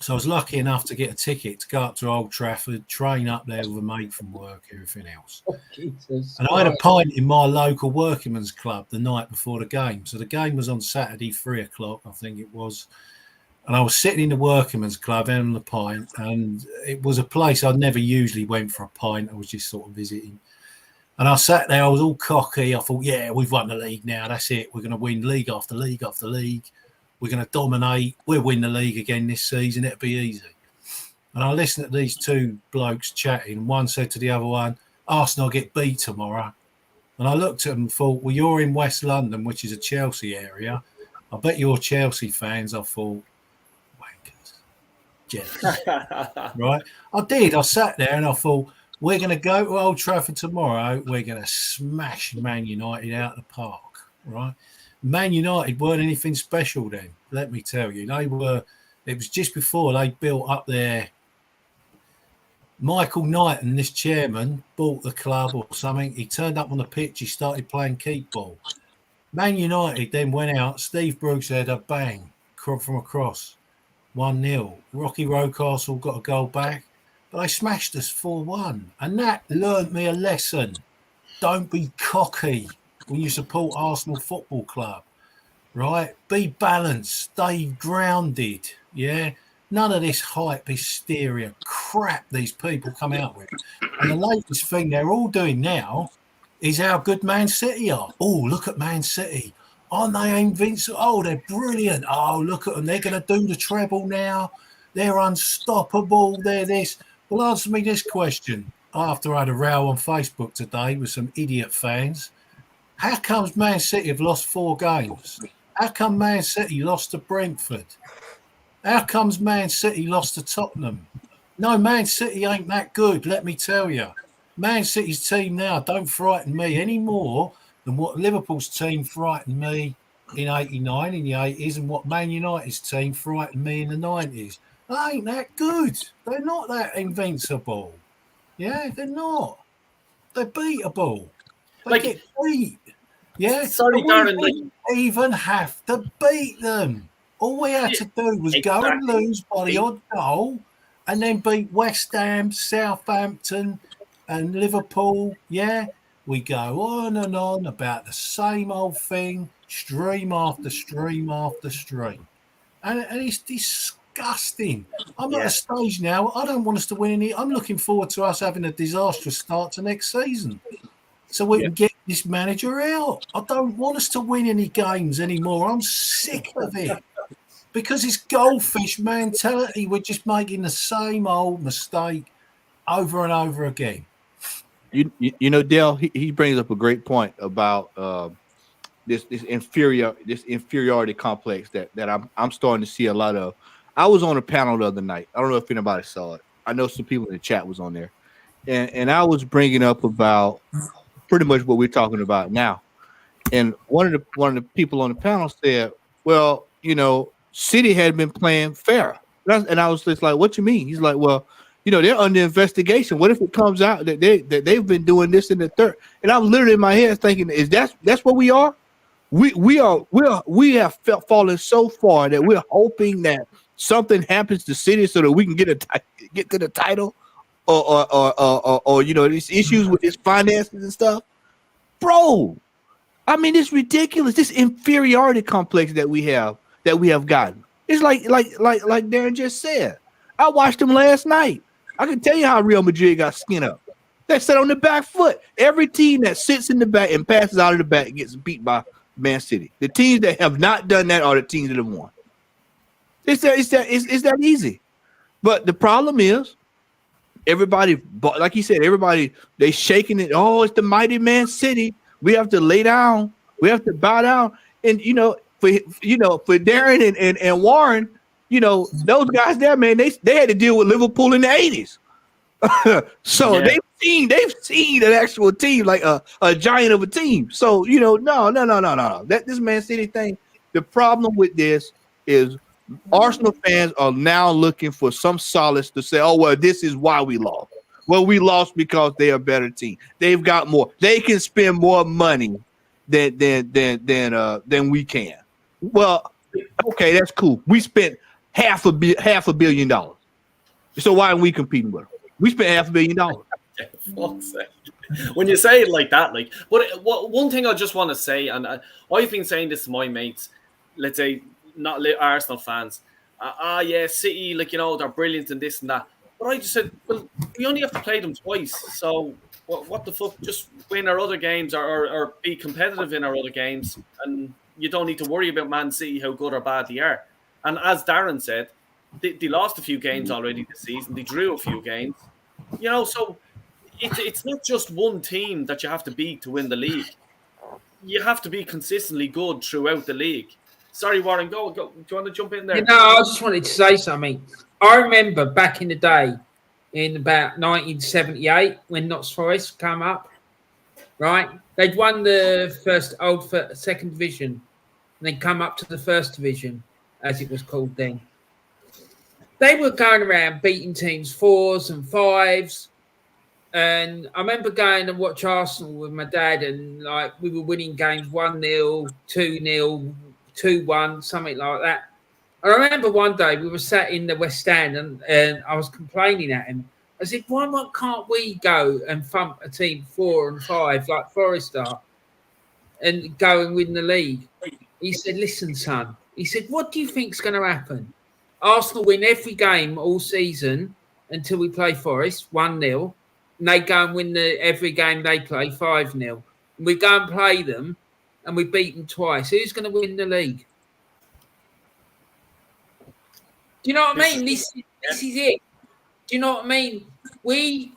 So I was lucky enough to get a ticket to go up to Old Trafford, train up there with a mate from work, everything else. And I had a pint in my local workingmen's club the night before the game. So the game was on Saturday, 3:00, I think it was. And I was sitting in the workingmen's club having a pint. And it was a place I never usually went for a pint. I was just sort of visiting. And I sat there, I was all cocky. I thought, yeah, we've won the league now. That's it. We're going to win league after league after league. We're going to dominate. We'll win the league again this season. It'll be easy. And I listened to these two blokes chatting. One said to the other one, Arsenal get beat tomorrow. And I looked at them and thought, well, you're in West London, which is a Chelsea area. I bet you're Chelsea fans. I thought, wankers, jealous. Right? I did. I sat there and I thought, we're going to go to Old Trafford tomorrow. We're going to smash Man United out of the park. Right? Man United weren't anything special then, let me tell you. They were. It was just before they built up their. Michael Knighton, this chairman, bought the club or something. He turned up on the pitch. He started playing keep ball. Man United then went out. Steve Bruce had a bang from across, 1-0. Rocky Rocastle got a goal back, but they smashed us 4-1, and that learnt me a lesson. Don't be cocky when you support Arsenal Football Club, right? Be balanced, stay grounded, yeah? None of this hype, hysteria, crap these people come out with. And the latest thing they're all doing now is how good Man City are. Oh, look at Man City. Aren't they invincible? Oh, they're brilliant. Oh, look at them. They're going to do the treble now. They're unstoppable. They're this. Well, answer me this question. After I had a row on Facebook today with some idiot fans, how comes Man City have lost 4 games? How come Man City lost to Brentford? How comes Man City lost to Tottenham? No, Man City ain't that good, let me tell you. Man City's team now don't frighten me any more than what Liverpool's team frightened me in 89, in the 80s, and what Man United's team frightened me in the 90s. They ain't that good. They're not that invincible. Yeah, they're not. They're beatable. They get beat. Yeah, sorry, Darren. We didn't even have to beat them. All we had to do was go and lose by the odd goal, and then beat West Ham, Southampton, and Liverpool. Yeah, we go on and on about the same old thing, stream after stream after stream, and it's disgusting. I'm at a stage now. I don't want us to win any. I'm looking forward to us having a disastrous start to next season, so we can get this manager out. I don't want us to win any games anymore. I'm sick of it. Because it's goldfish mentality. We're just making the same old mistake over and over again. You know, Dale, he brings up a great point about this inferiority complex that I'm starting to see a lot of. I was on a panel the other night. I don't know if anybody saw it. I know some people in the chat was on there, and I was bringing up about pretty much what we're talking about now. And one of the people on the panel said, "Well, you know, City had been playing fair," and I was just like, "What you mean?" He's like, "Well, you know, they're under investigation. What if it comes out that they've been doing this in the third?" And I'm literally in my head thinking, "Is that's what we are? We have fallen so far that we're hoping that something happens to City so that we can get to the title, or you know, these issues with his finances and stuff, bro. I mean, it's ridiculous. This inferiority complex that we have gotten. It's like Darren just said. I watched them last night. I can tell you how Real Madrid got skin up. They sat on the back foot. Every team that sits in the back and passes out of the back gets beat by Man City. The teams that have not done that are the teams that have won. It's that easy. But the problem is, everybody, like you said, everybody, they shaking it. Oh, it's the mighty Man City. We have to lay down. We have to bow down. And for Darren and Warren, you know, those guys there, man, they had to deal with Liverpool in the 80s. So they've seen an actual team, like a giant of a team. So, you know, no. This Man City thing, the problem with this is Arsenal fans are now looking for some solace to say, oh, well, this is why we lost. Well, we lost because they're a better team. They've got more. They can spend more money than we can. Well, okay, that's cool. We spent $500 million. So why aren't we competing with them? We spent $500 million. Fuck's sake. When you say it like that, like, but one thing I just want to say, and I've been saying this to my mates, let's say not Arsenal fans. Yeah, City, like, you know, they're brilliant and this and that. But I just said, well, we only have to play them twice. So what the fuck? Just win our other games or be competitive in our other games, and you don't need to worry about Man City, how good or bad they are. And as Darren said, they lost a few games already this season. They drew a few games. You know, so it's not just one team that you have to beat to win the league. You have to be consistently good throughout the league. Sorry, Warren, go. Do you want to jump in there? You know, I just wanted to say something. I remember back in the day, in about 1978, when Notts Forest came up, right? They'd won the second division, and then come up to the first division, as it was called then. They were going around beating teams 4s and 5s. And I remember going and watch Arsenal with my dad, and like we were winning games 1-0, 2-0, 2-1, something like that. And I remember one day we were sat in the West Stand, and I was complaining at him. I said, "Why can't we go and thump a team 4 and 5 like Forest are, and go and win the league?" He said, "Listen, son." He said, "What do you think's going to happen? Arsenal win every game all season until we play Forest 1-0. And they go and win every game they play 5-0. And we go and play them, and we beat them twice. Who's going to win the league?" Do you know what I mean? This is it. Do you know what I mean?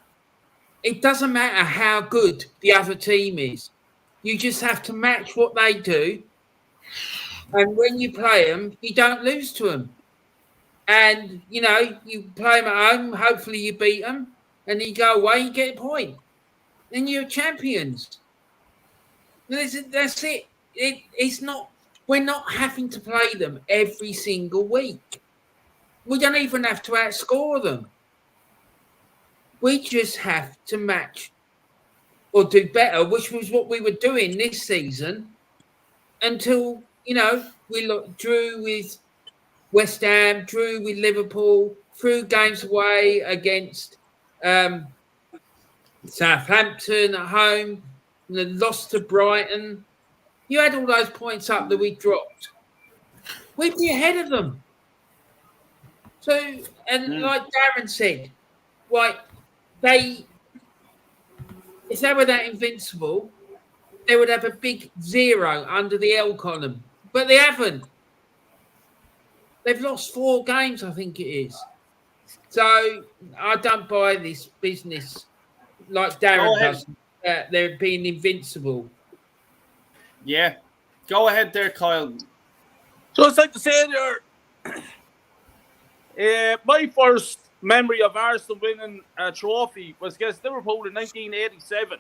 It doesn't matter how good the other team is. You just have to match what they do. And when you play them, you don't lose to them. And, you know, you play them at home, hopefully you beat them. And you go away, you get a point. Then you're champions. That's it. It's not. We're not having to play them every single week. We don't even have to outscore them. We just have to match or do better, which was what we were doing this season until, you know, we drew with West Ham, drew with Liverpool, threw games away against Southampton at home, and then lost to Brighton. You had all those points up that we dropped. We'd be ahead of them. So, and like Darren said, like if they were that invincible, they would have a big 0 under the L column. But they haven't. They've lost 4 games, I think it is. So I don't buy this business like Darren does. They're being invincible. Yeah. Go ahead there, Kyle. So it's like to say there, my first memory of Arsenal winning a trophy was against Liverpool in 1987.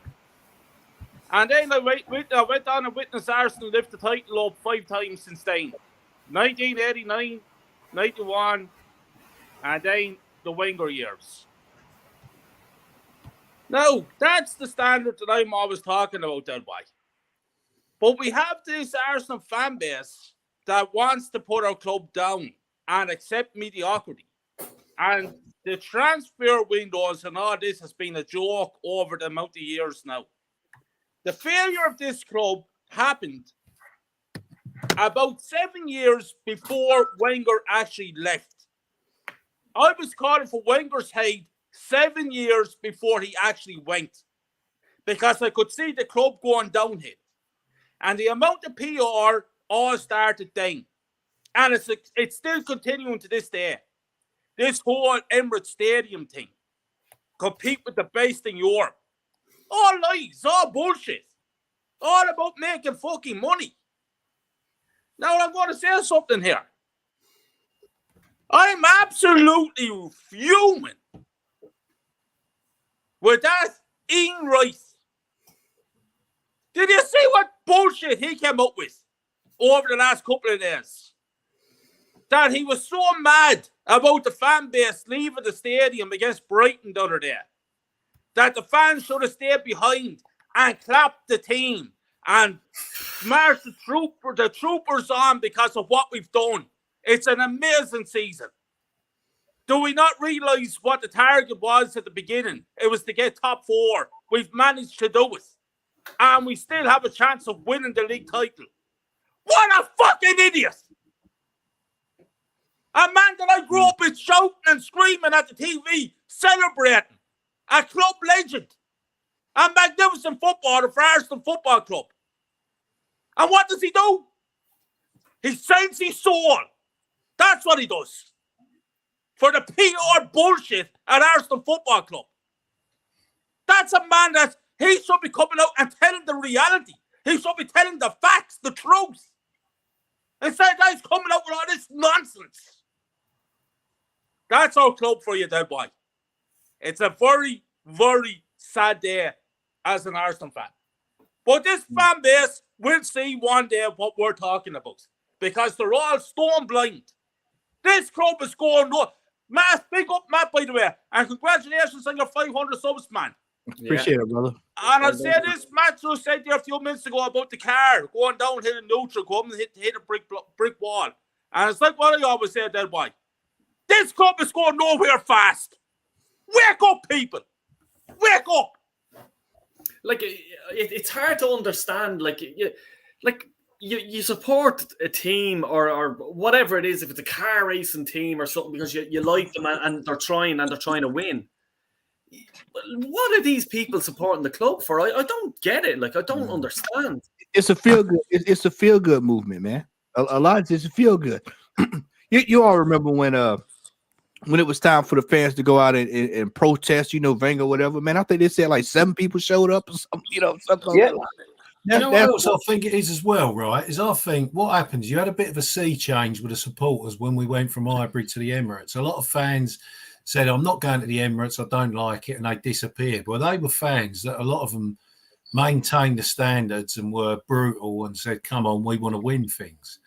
And then I went on and witnessed Arsenal lift the title up 5 times since then. 1989, 91, and then the Wenger years. Now, that's the standard that I'm always talking about, that way. But we have this Arsenal fan base that wants to put our club down and accept mediocrity. And the transfer windows and all this has been a joke over the amount of years now. The failure of this club happened about 7 years before Wenger actually left. I was calling for Wenger's head 7 years before he actually went, because I could see the club going downhill. And the amount of PR all started then. And it's still continuing to this day. This whole Emirates Stadium thing. Compete with the best in Europe. All lies, all bullshit. All about making fucking money. Now I'm going to say something here. I'm absolutely fuming with that Ian Rice. Did you see what bullshit he came up with over the last couple of days? That he was so mad about the fan base leaving the stadium against Brighton the other day, that the fans should have stayed behind and clapped the team and marched the troopers on because of what we've done. It's an amazing season. Do we not realise what the target was at the beginning? It was to get top 4. We've managed to do it. And we still have a chance of winning the league title. What a fucking idiot! A man that I grew up with shouting and screaming at the TV, celebrating. A club legend. A magnificent footballer for Arsenal Football Club. And what does he do? He sells his soul. That's what he does. For the PR bullshit at Arsenal Football Club. That's a man that he should be coming out and telling the reality. He should be telling the facts, the truth. Instead, he's coming out with all this nonsense. That's our club for you, dead boy. It's a very, very sad day as an Arsenal fan. But this fan base will see one day what we're talking about. Because they're all stone blind. This club is going no. Matt, big up Matt, by the way. And congratulations on your 500 subs, man. Appreciate it, brother. And I'll say this, Matt just said there a few minutes ago about the car going down, hitting neutral, going and hit a brick wall. And it's like what I always say, that boy. This club is going nowhere fast. Wake up, people. Wake up. Like, it's hard to understand. You support a team or whatever it is, if it's a car racing team or something, because you like them and they're trying to win. What are these people supporting the club for? I don't get it. Like, I don't understand. It's a feel good. It's a feel good movement, man. A lot of it's a feel good. you all remember when it was time for the fans to go out and protest, Wenger, whatever. Man, I think they said like 7 people showed up or something, something. Yeah. Like You know what else I think it is as well, right? Is I think what happens, you had a bit of a sea change with the supporters when we went from Highbury to the Emirates. A lot of fans said, I'm not going to the Emirates, I don't like it, and they disappeared. Well, they were fans that a lot of them maintained the standards and were brutal and said, come on, we want to win things.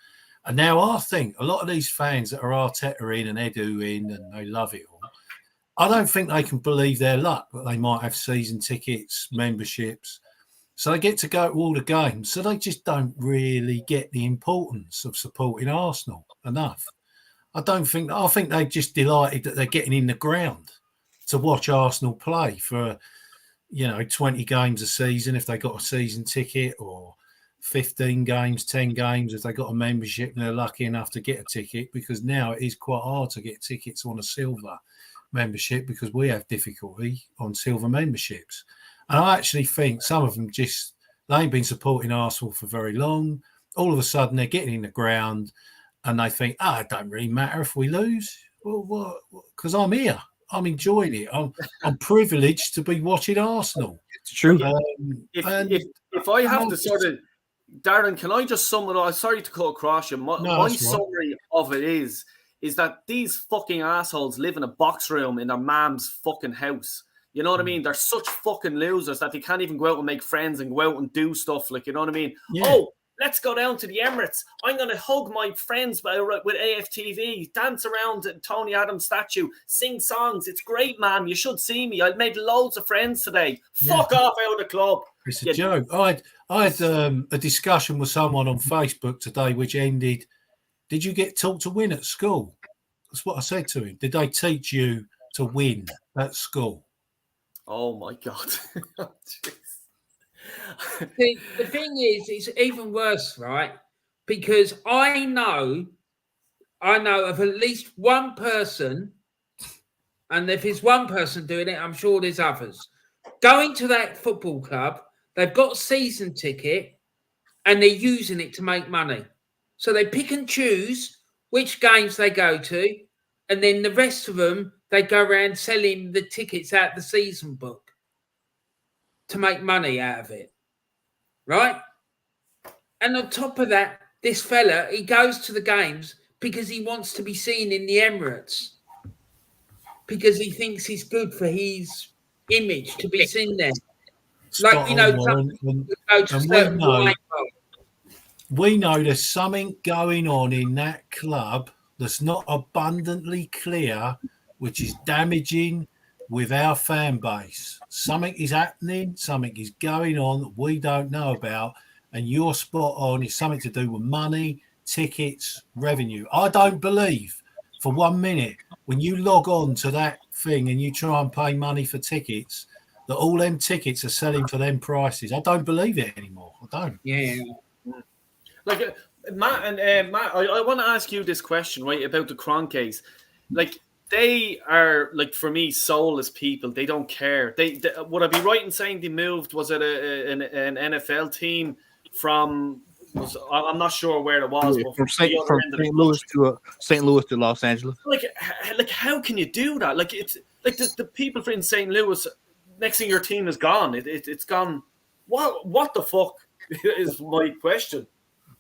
And now I think a lot of these fans that are Arteta in and Edu in and they love it all, I don't think they can believe their luck that they might have season tickets, memberships. So they get to go to all the games. So they just don't really get the importance of supporting Arsenal enough. I think they're just delighted that they're getting in the ground to watch Arsenal play for, 20 games a season if they got a season ticket, or 15 games, 10 games if they got a membership and they're lucky enough to get a ticket, because now it is quite hard to get tickets on a silver membership because we have difficulty on silver memberships. And I actually think some of them they ain't been supporting Arsenal for very long. All of a sudden, they're getting in the ground and they think, it don't really matter if we lose. Well, what? Because I'm here. I'm enjoying it. I'm privileged to be watching Arsenal. It's true. If I have to sort of, Darren, can I just sum it up? Sorry to cut across you. My summary of it is that these fucking assholes live in a box room in their mom's fucking house. You know what I mean? They're such fucking losers that they can't even go out and make friends and go out and do stuff. Like, you know what I mean? Yeah. Oh, let's go down to the Emirates. I'm going to hug my friends with AFTV, dance around Tony Adams' statue, sing songs. It's great, man. You should see me. I've made loads of friends today. Fuck off out of the club. It's a joke. I had a discussion with someone on Facebook today which ended, did you get taught to win at school? That's what I said to him. Did they teach you to win at school? Oh my God. The thing is, it's even worse, right? Because I know of at least one person, and if it's one person doing it, I'm sure there's others, going to that football club, they've got a season ticket, and they're using it to make money. So they pick and choose which games they go to, and then the rest of them, they go around selling the tickets out the season book to make money out of it, right? And on top of that, this fella, he goes to the games because he wants to be seen in the Emirates, because he thinks it's good for his image to be seen there. Like, we know there's something going on in that club that's not abundantly clear, which is damaging with our fan base. Something is happening, something is going on that we don't know about, and you're spot on. It's something to do with money, tickets, revenue. I don't believe for 1 minute when you log on to that thing and you try and pay money for tickets that all them tickets are selling for them prices. I don't believe it anymore. I don't. Yeah. Like Matt and Matt, I want to ask you this question, right, about the Kroenkes. Like, they are, like, for me, soulless people. They don't care. They would I be right in saying they moved? Was it an NFL team from? I'm not sure where it was. But From St. Louis to Los Angeles. Like how can you do that? Like, it's like the people in St. Louis. Next thing your team is gone. It's gone. What the fuck is my question?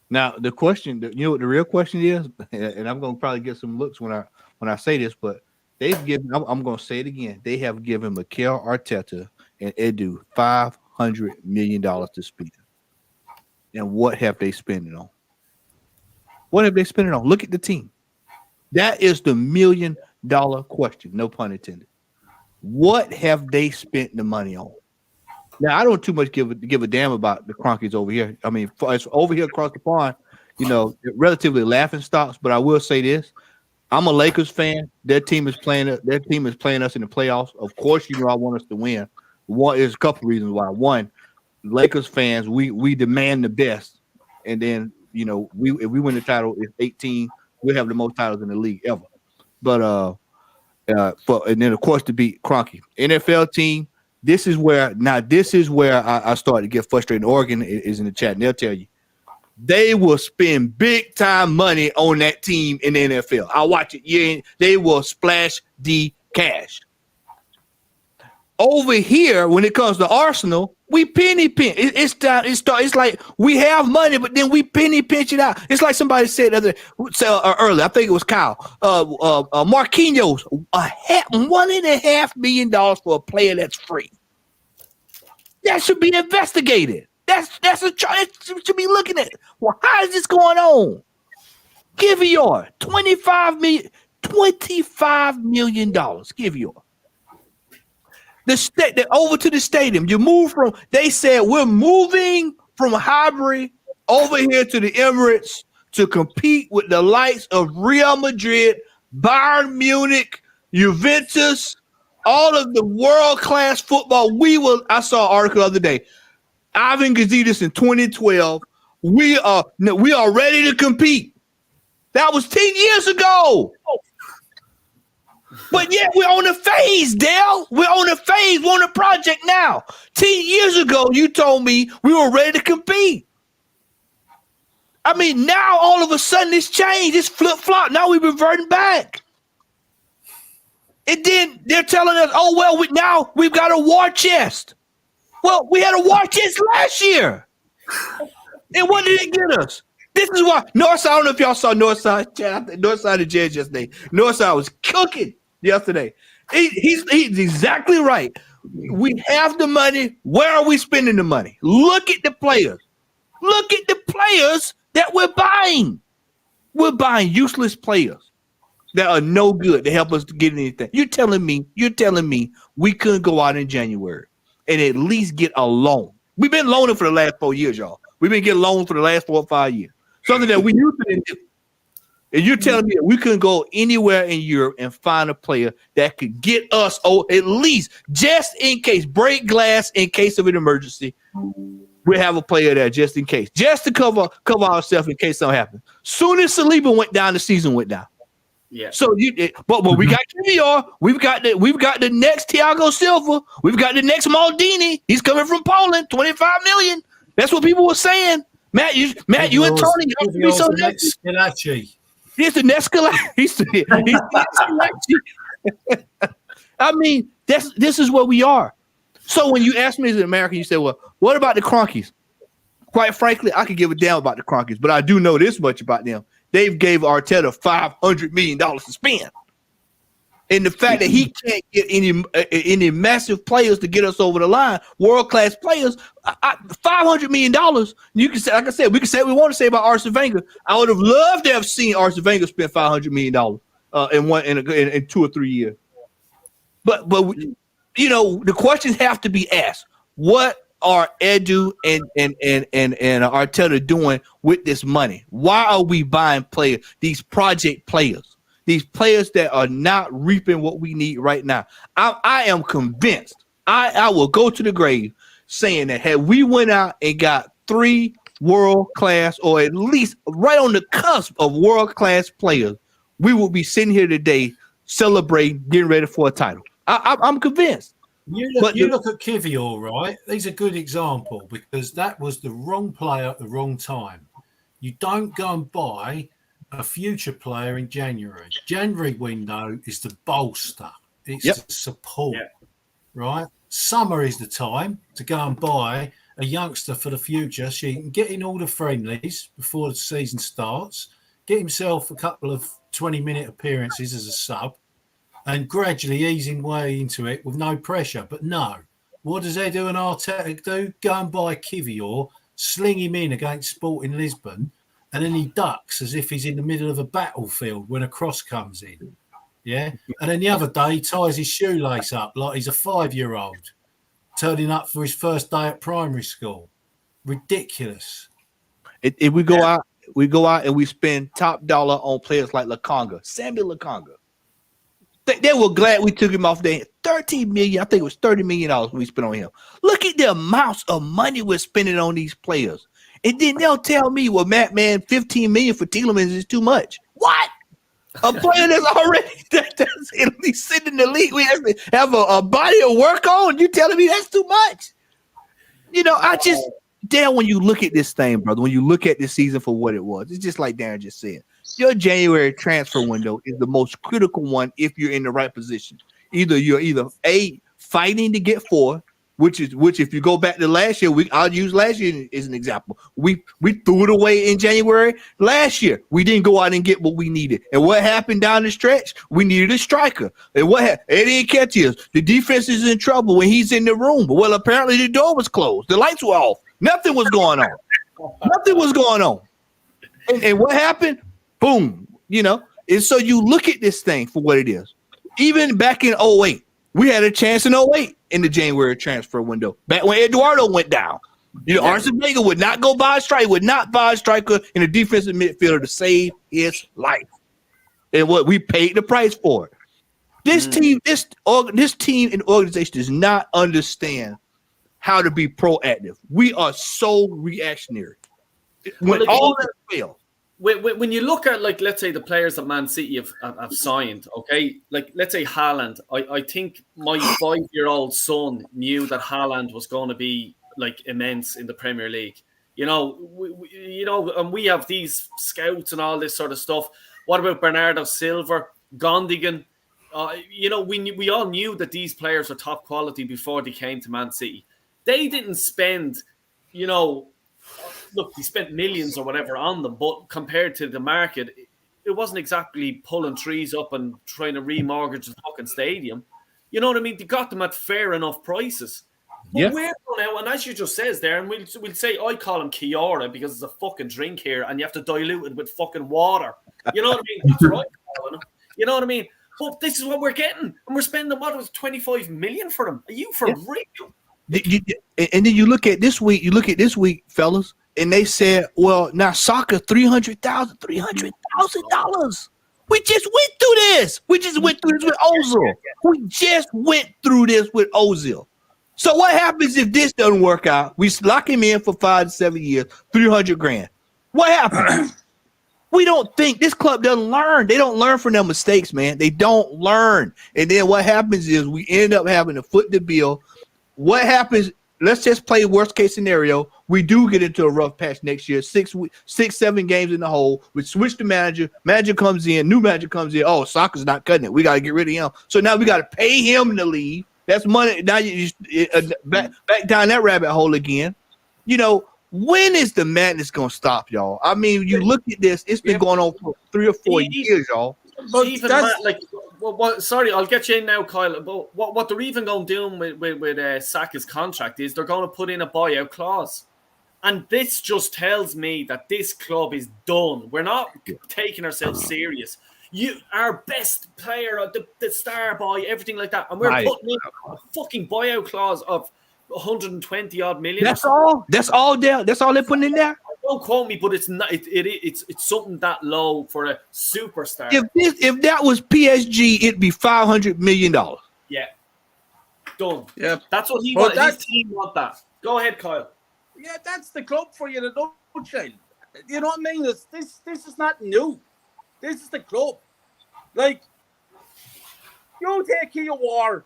Now the question, you know what the real question is, and I'm gonna probably get some looks when I say this, but they've given. I'm gonna say it again. They have given Mikel Arteta and Edu $500 million to spend. And what have they spent it on? What have they spent it on? Look at the team. That is the $1 million question. No pun intended. What have they spent the money on? Now, I don't too much give a damn about the Kroenkes over here. I mean, it's over here across the pond, you know, relatively laughing stocks. But I will say this: I'm a Lakers fan. Their team is playing us in the playoffs. Of course, you know I want us to win. There's a couple reasons why. One, Lakers fans, we demand the best, and then you know if we win the title, it's 18. We'll have the most titles in the league ever. But and then of course to beat Kroenke NFL team. This is where I started to get frustrated. Oregon is in the chat, and they'll tell you they will spend big time money on that team in the NFL. I watch it. Yeah, they will splash the cash. Over here, when it comes to Arsenal, we penny pinch. It's like we have money, but then we penny pinch it out. It's like somebody said earlier. I think it was Kyle. Marquinhos, $1.5 million for a player that's free. That should be investigated. That's a charge. Should be looking at. Well, how is this going on? Give your $25 million. Give your. Over to the stadium. You move from. They said we're moving from Highbury over here to the Emirates to compete with the likes of Real Madrid, Bayern Munich, Juventus, all of the world-class football. I saw an article the other day. Ivan Gazidis in 2012. We are ready to compete. That was 10 years ago. But yet we're on a phase, Dale. We're on a phase. We're on a project now. 10 years ago, you told me we were ready to compete. I mean, now all of a sudden it's changed. It's flip-flop. Now we're reverting back. And then they're telling us, oh, well, now we've got a war chest. Well, we had a war chest last year. And what did it get us? This is why Northside, I don't know if y'all saw Northside and Judge yesterday. Northside was cooking yesterday. He's exactly right. We have the money. Where are we spending the money? Look at the players. Look at the players that we're buying. We're buying useless players that are no good to help us to get anything. You're telling me we couldn't go out in January and at least get a loan. We've been loaning for the last 4 years, y'all. We've been getting loans for the last 4 or 5 years. Something that we used to do. And you're telling me that we couldn't go anywhere in Europe and find a player that could get us at least just in case, break glass in case of an emergency. We have a player there just in case, just to cover ourselves in case something happens. Soon as Saliba went down, the season went down. Yeah. So but we got KVR. We've got the next Thiago Silva. We've got the next Maldini. He's coming from Poland. 25 million. That's what people were saying. Matt, you and Tony, you be so next. He's the next He's the I mean, this is where we are. So when you ask me as an American, you say, well, what about the Kroenkes? Quite frankly, I could give a damn about the Kroenkes, but I do know this much about them. They've gave Arteta $500 million to spend. And the fact that he can't get any massive players to get us over the line, world-class players, $500 million, you can say, like I said, we can say what we want to say about Arsene Wenger. I would have loved to have seen Arsene Wenger spend $500 million in 2 or 3 years. But you know, the questions have to be asked. What are Edu and Arteta doing with this money? Why are we buying players, these project players, these players that are not reaping what we need right now? I am convinced. I will go to the grave saying that had we went out and got 3 world class, or at least right on the cusp of world class players, we would be sitting here today celebrating, getting ready for a title. I'm convinced. You look at Kivior, right? He's a good example because that was the wrong player at the wrong time. You don't go and buy a future player in January. January window is the bolster. It's the support, right? Summer is the time to go and buy a youngster for the future so you can get in all the friendlies before the season starts, get himself a couple of 20-minute appearances as a sub, and gradually easing way into it with no pressure. But no, what does Edu and Arteta do? Go and buy Kivior, sling him in against Sporting Lisbon, and then he ducks as if he's in the middle of a battlefield when a cross comes in. Yeah. And then the other day, he ties his shoelace up like he's a 5-year-old turning up for his first day at primary school. Ridiculous. If we go out and we spend top dollar on players like Lukonga, Samuel Lukonga. They were glad we took him off there. $13 million, I think it was $30 million we spent on him. Look at the amounts of money we're spending on these players. And then they'll tell me, well, Matt, man, $15 million for Tielemans is too much. What? A player that's already that's at least sitting in the league, we have a body of work on. You telling me that's too much? You know, Dale, when you look at this thing, brother, when you look at this season for what it was, it's just like Darren just said. Your January transfer window is the most critical one if you're in the right position. You're fighting to get 4, which if you go back to last year, I'll use last year as an example. We threw it away in January last year. We didn't go out and get what we needed. And what happened down the stretch? We needed a striker. And what happened? Eddie Nketiah, the defense is in trouble when he's in the room. Well, apparently the door was closed. The lights were off. Nothing was going on. Nothing was going on. And what happened? Boom. You know, and so you look at this thing for what it is. Even back in 2008, we had a chance in 2008 in the January transfer window. Back when Eduardo went down. You know, Arsene Wenger would not go buy a striker, would not buy a striker in a defensive midfielder to save his life. And what we paid the price for it. This team and organization does not understand how to be proactive. We are so reactionary. When all that fails. When you look at, like, let's say the players that Man City have signed, okay, like let's say Haaland, I think my 5-year-old son knew that Haaland was going to be like immense in the Premier League. You know, and we have these scouts and all this sort of stuff. What about Bernardo Silva, Gondigan? You know, we all knew that these players were top quality before they came to Man City. They didn't spend, you know. Look, he spent millions or whatever on them, but compared to the market, it wasn't exactly pulling trees up and trying to remortgage the fucking stadium. You know what I mean? They got them at fair enough prices. But we're going out, and as you just says there, and we'll say I call him Kiora because it's a fucking drink here, and you have to dilute it with fucking water. You know what I mean? That's what I'm calling him. You know what I mean? But this is what we're getting, and we're spending what was 25 million for them. Are you for real? And then you look at this week, fellas, and they said, well, now soccer, $300,000. We just went through this. We just went through this with Ozil. So what happens if this doesn't work out? We lock him in for 5 to 7 years, $300,000. What happens? We don't think this club doesn't learn. They don't learn from their mistakes, man. They don't learn. And then what happens is we end up having to foot the bill. What happens? Let's just play worst case scenario. We do get into a rough patch next year. 6-7 games in the hole. We switch the manager. Manager comes in. New manager comes in. Oh, soccer's not cutting it. We got to get rid of him. So now we got to pay him to leave. That's money. Now you back down that rabbit hole again. You know, when is the madness going to stop, y'all? I mean, you look at this. It's been going on for 3 or 4 years, y'all. Even sorry, I'll get you in now, Kyle. But what they're even going to do with Saka's contract is they're going to put in a buyout clause. And this just tells me that this club is done. We're not taking ourselves serious. Our best player, the star boy, everything like that. And we're putting in a fucking buyout clause of 120 odd million. That's all. That's all there. That's all they're putting in there. Don't quote me, but it's not. It's something that low for a superstar. If that was PSG, it'd be $500 million. Yeah, done. Yeah, that's what he well, wants. His team want that. Go ahead, Kyle. Yeah, that's the club for you, the nutshell. You know what I mean? This is not new. This is the club. Like, you take Kia War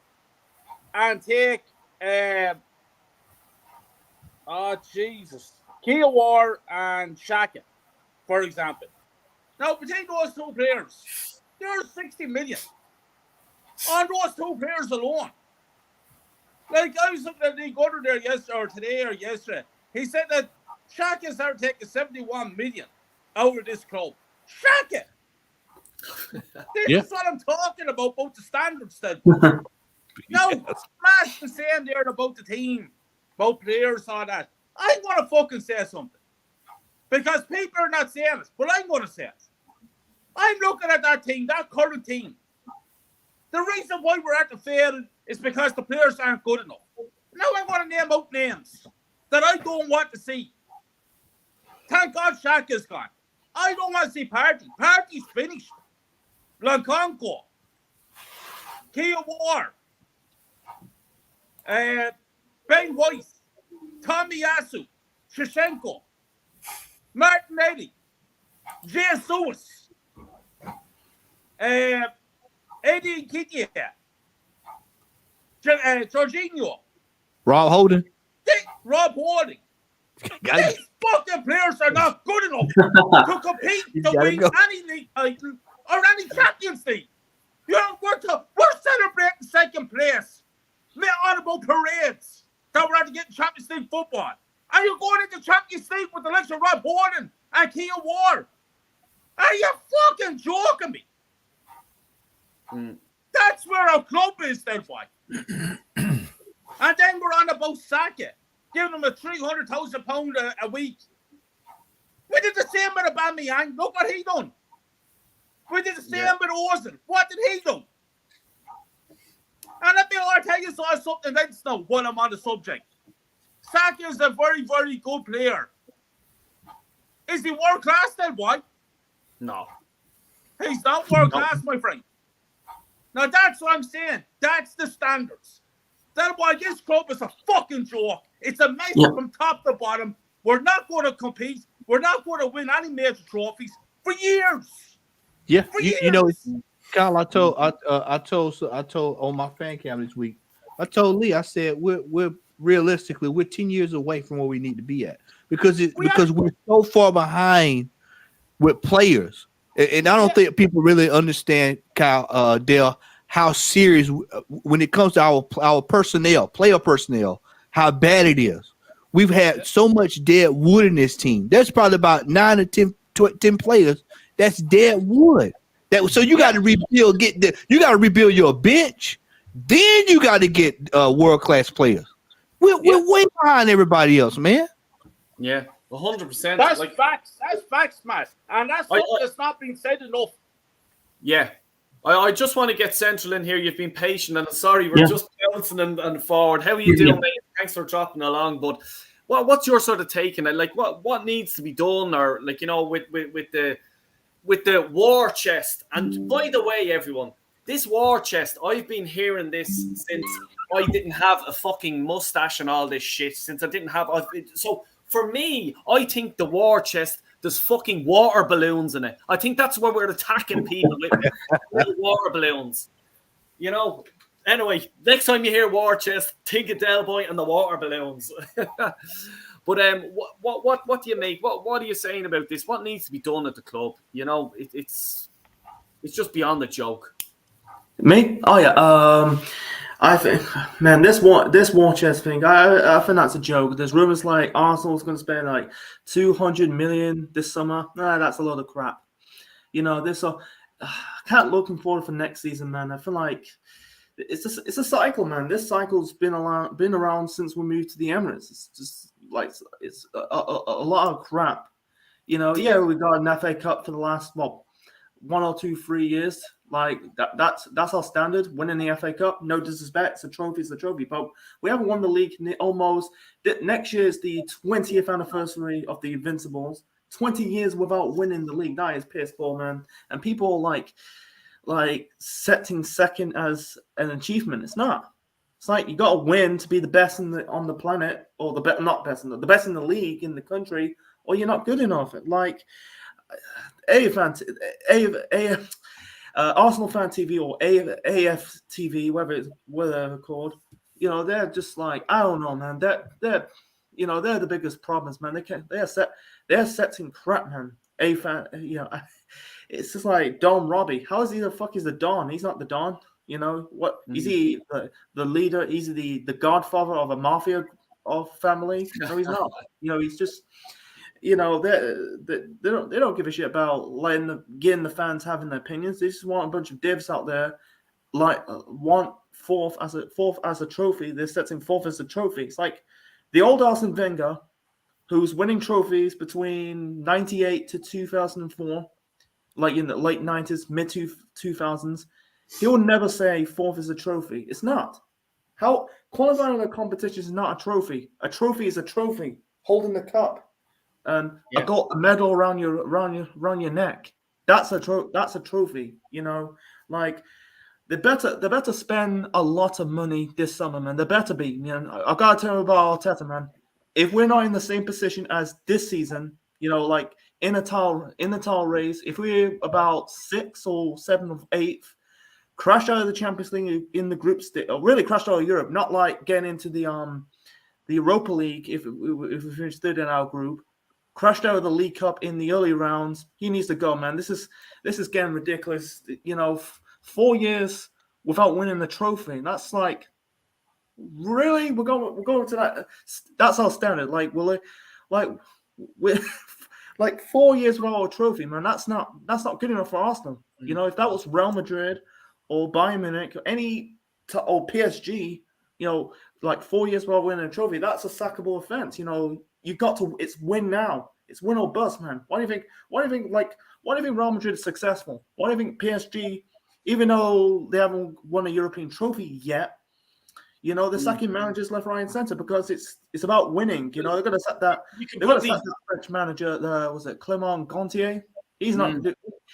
and take Kia War and Shaka, for example. Now, between those two players, there's 60 million on those two players alone. Like, I was looking at the gutter there yesterday. He said that Shaka started taking 71 million out of this club. Shaka! This is what I'm talking about the standards then. Now, Matt's was saying there about the team, about players, all that. I want to fucking say something. Because people are not saying it, but I'm going to say it. I'm looking at that team, that current team. The reason why we're at the field is because the players aren't good enough. Now I want to name out names that I don't want to see. Thank God Shaka's gone. I don't want to see Party. Party's finished. Blanconco. Kia War. Ben Weiss. Tommy Yasu. Shevchenko. Martinelli. Jesus. Eddie Nketiah. Jorginho. Rob Holding. Rob Holding. These fucking players are not good enough to compete to win any league title or any Champions League. You know, we're celebrating second place. Honorable parades that we're at to get Champions League football. Are you going into Champions League with the likes of Rob Holding and Kia War? Are you fucking joking me? That's where our club is, then why? And then we're on about Saka, giving him a £300,000 a week. We did the same with Aubameyang. Look what he done. We did the same with Ozil. What did he do? And I'll tell you something else now while I'm on the subject. Saka is a very, very good player. Is he world class then, why? No. He's not world class, my friend. Now that's what I'm saying. That's the standards. That's why this club is a fucking joke. It's a mess from top to bottom. We're not going to compete. We're not going to win any major trophies for years. Yeah, For you know, years. Kyle, I told on my fan cam this week. I told Lee, I said we're realistically we're 10 years away from where we need to be at because we're so far behind with players, and I don't think people really understand, Kyle, Dale, how serious when it comes to our personnel, player personnel, how bad it is. We've had so much dead wood in this team. There's probably about 9 or 10 players that's dead wood. So you got to rebuild. You got to rebuild your bench. Then you got to get world class players. We're way behind everybody else, man. Yeah, 100%. That's facts. That's facts, Matt. And that's something that's not being said enough. Yeah. I just want to get Central in here. You've been patient, and sorry, we're just bouncing and forward. How are you doing, mate? Thanks for dropping along. But what's your sort of take on it? Like, what needs to be done, or like, you know, with the war chest? And by the way, everyone, this war chest, I've been hearing this since I didn't have a fucking mustache and all this shit. Since I didn't have, so for me, I think the war chest. There's fucking water balloons in it. I think that's where we're attacking people with water balloons. You know? Anyway, next time you hear war chest, think of Del Boy and the water balloons. But what do you make? What are you saying about this? What needs to be done at the club? You know, it's just beyond a joke. Me? Oh yeah. I think, man, this war chest thing, I think that's a joke. There's rumors like Arsenal's going to spend like 200 million this summer. Nah, that's a lot of crap. You know, I can't looking forward for next season, man. I feel like it's a cycle, man. This cycle's been around since we moved to the Emirates. It's just like it's a lot of crap. You know, we got an FA Cup for the last 1 or 2, 3 years. Like that's our standard. Winning the FA Cup, no disrespect, it's a trophy, it's a trophy. But we haven't won the league almost. Next year is the 20th anniversary of the Invincibles. 20 years without winning the league. That is piss poor, man. And people like setting second as an achievement. It's not. It's like you got to win to be the best on the planet, or the best in the league in the country, or you're not good enough. Like Arsenal Fan TV or AF TV, whatever they're called, they're just like, I don't know, man. They're the biggest problems, man. They're setting crap, man. It's just like Don Robbie. How is he the fuck is the Don? He's not the Don. What is he the leader? Is he the godfather of a mafia of family? No, he's not. He's just. They don't give a shit about getting the fans having their opinions. They just want a bunch of divs out there, like want fourth as a trophy. They're setting fourth as a trophy. It's like the old Arsene Wenger, who's winning trophies between 98 to 2004, like in the late 90s, mid 2000s. He'll never say fourth is a trophy. It's not. How qualifying in a competition is not a trophy. A trophy is a trophy. Holding the cup. I got a medal around your neck. That's a trophy. Like they better spend a lot of money this summer, man. They better be. I gotta tell you about Arteta, man. If we're not in the same position as this season, like in the title race, if we're about 6th or 7th or 8th, crash out of the Champions League in the group stage, or really crash out of Europe, not like getting into the Europa League if we finish third in our group. Crashed out of the League Cup in the early rounds. He needs to go, man. This is getting ridiculous. 4 years without winning the trophy. That's like, really? We're going to that. That's our standard. Like, we're like 4 years without a trophy, man. That's not good enough for Arsenal. If that was Real Madrid or Bayern Munich or PSG, like 4 years without winning a trophy, that's a sackable offense. You got to. It's win now. It's win or bust, man. Why do you think Real Madrid is successful? Why do you think PSG, even though they haven't won a European trophy yet, they're sacking managers left, right, and center because it's about winning. They're going to set that. They're going to set that French manager. Was it Clément Gontier? He's not.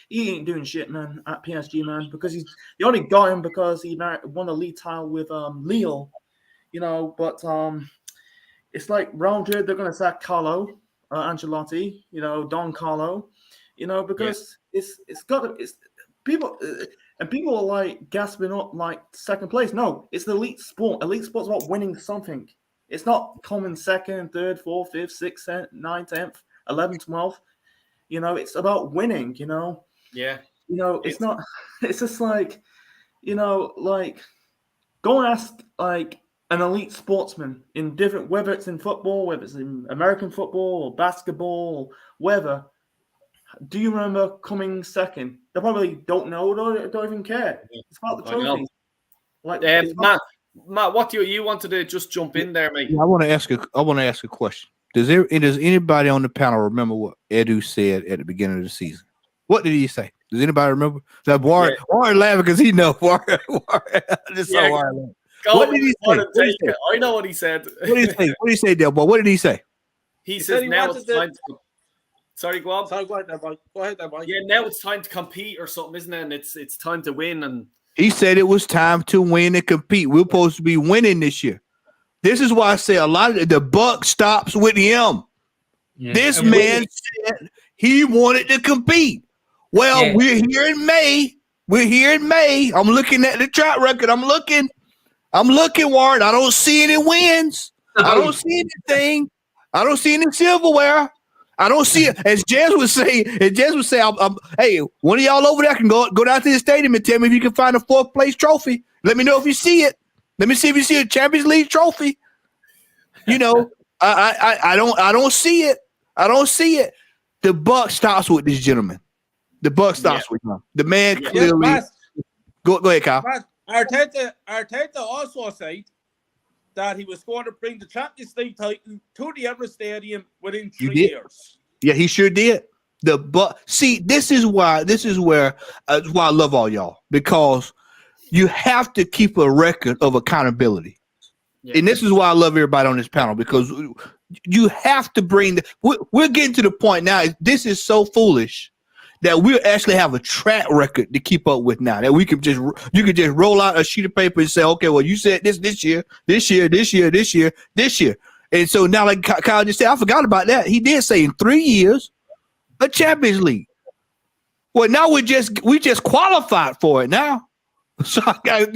He ain't doing shit, man, at PSG, man, because they only got him because he won a league title with Lille. But it's like Real Madrid, they're going to sack Carlo Ancelotti, Don Carlo, because it's people are like gasping up like second place. No, it's the elite sport. Elite sport's about winning something. It's not coming second, third, fourth, fifth, sixth, 9th, 10th, 11th, 12th. It's about winning. Yeah. It's not. It's just like, like go and ask like an elite sportsman in different, whether it's in football, whether it's in American football or basketball, or whether. Do you remember coming second? They probably don't know, don't even care. It's about the trophies. Like, Matt, what do you wanted to just jump in there, mate? I want to ask a question. Does anybody on the panel remember what Edu said at the beginning of the season? What did he say? Does anybody remember? That Warren laughing because he knows. Warren. What did he say? I know what he said. What did he say? What did he say, Del Boy? What did he say? He says now it's time to. Sorry, go on. Go ahead, there, boy. Yeah, now it's time to compete or something, isn't it? And it's time to win. And he said it was time to win and compete. We're supposed to be winning this year. This is why I say a lot of the buck stops with him. Yeah. This man said he wanted to compete. Well, we're here in May. I'm looking at the track record. I'm looking, Warren. I don't see any wins. I don't see anything. I don't see any silverware. I don't see it. As Jez would say, hey, one of y'all over there can go down to the stadium and tell me if you can find a 4th place trophy. Let me know if you see it. Let me see if you see a Champions League trophy. I don't see it. I don't see it. The buck stops with this gentleman. The buck stops with him. The man clearly. Go ahead, Kyle. Arteta also said that he was going to bring the Champions League title to the Emirates Stadium within 3 years. Yeah, he sure did. But see, this is where I love all y'all, because you have to keep a record of accountability. Yeah. And this is why I love everybody on this panel, because you have to bring we're getting to the point now. This is so foolish that we actually have a track record to keep up with now, that you could just roll out a sheet of paper and say, okay, well, you said this year. And so now, like Kyle just said, I forgot about that. He did say in 3 years, a Champions League. Well, now we just qualified for it now. So I got,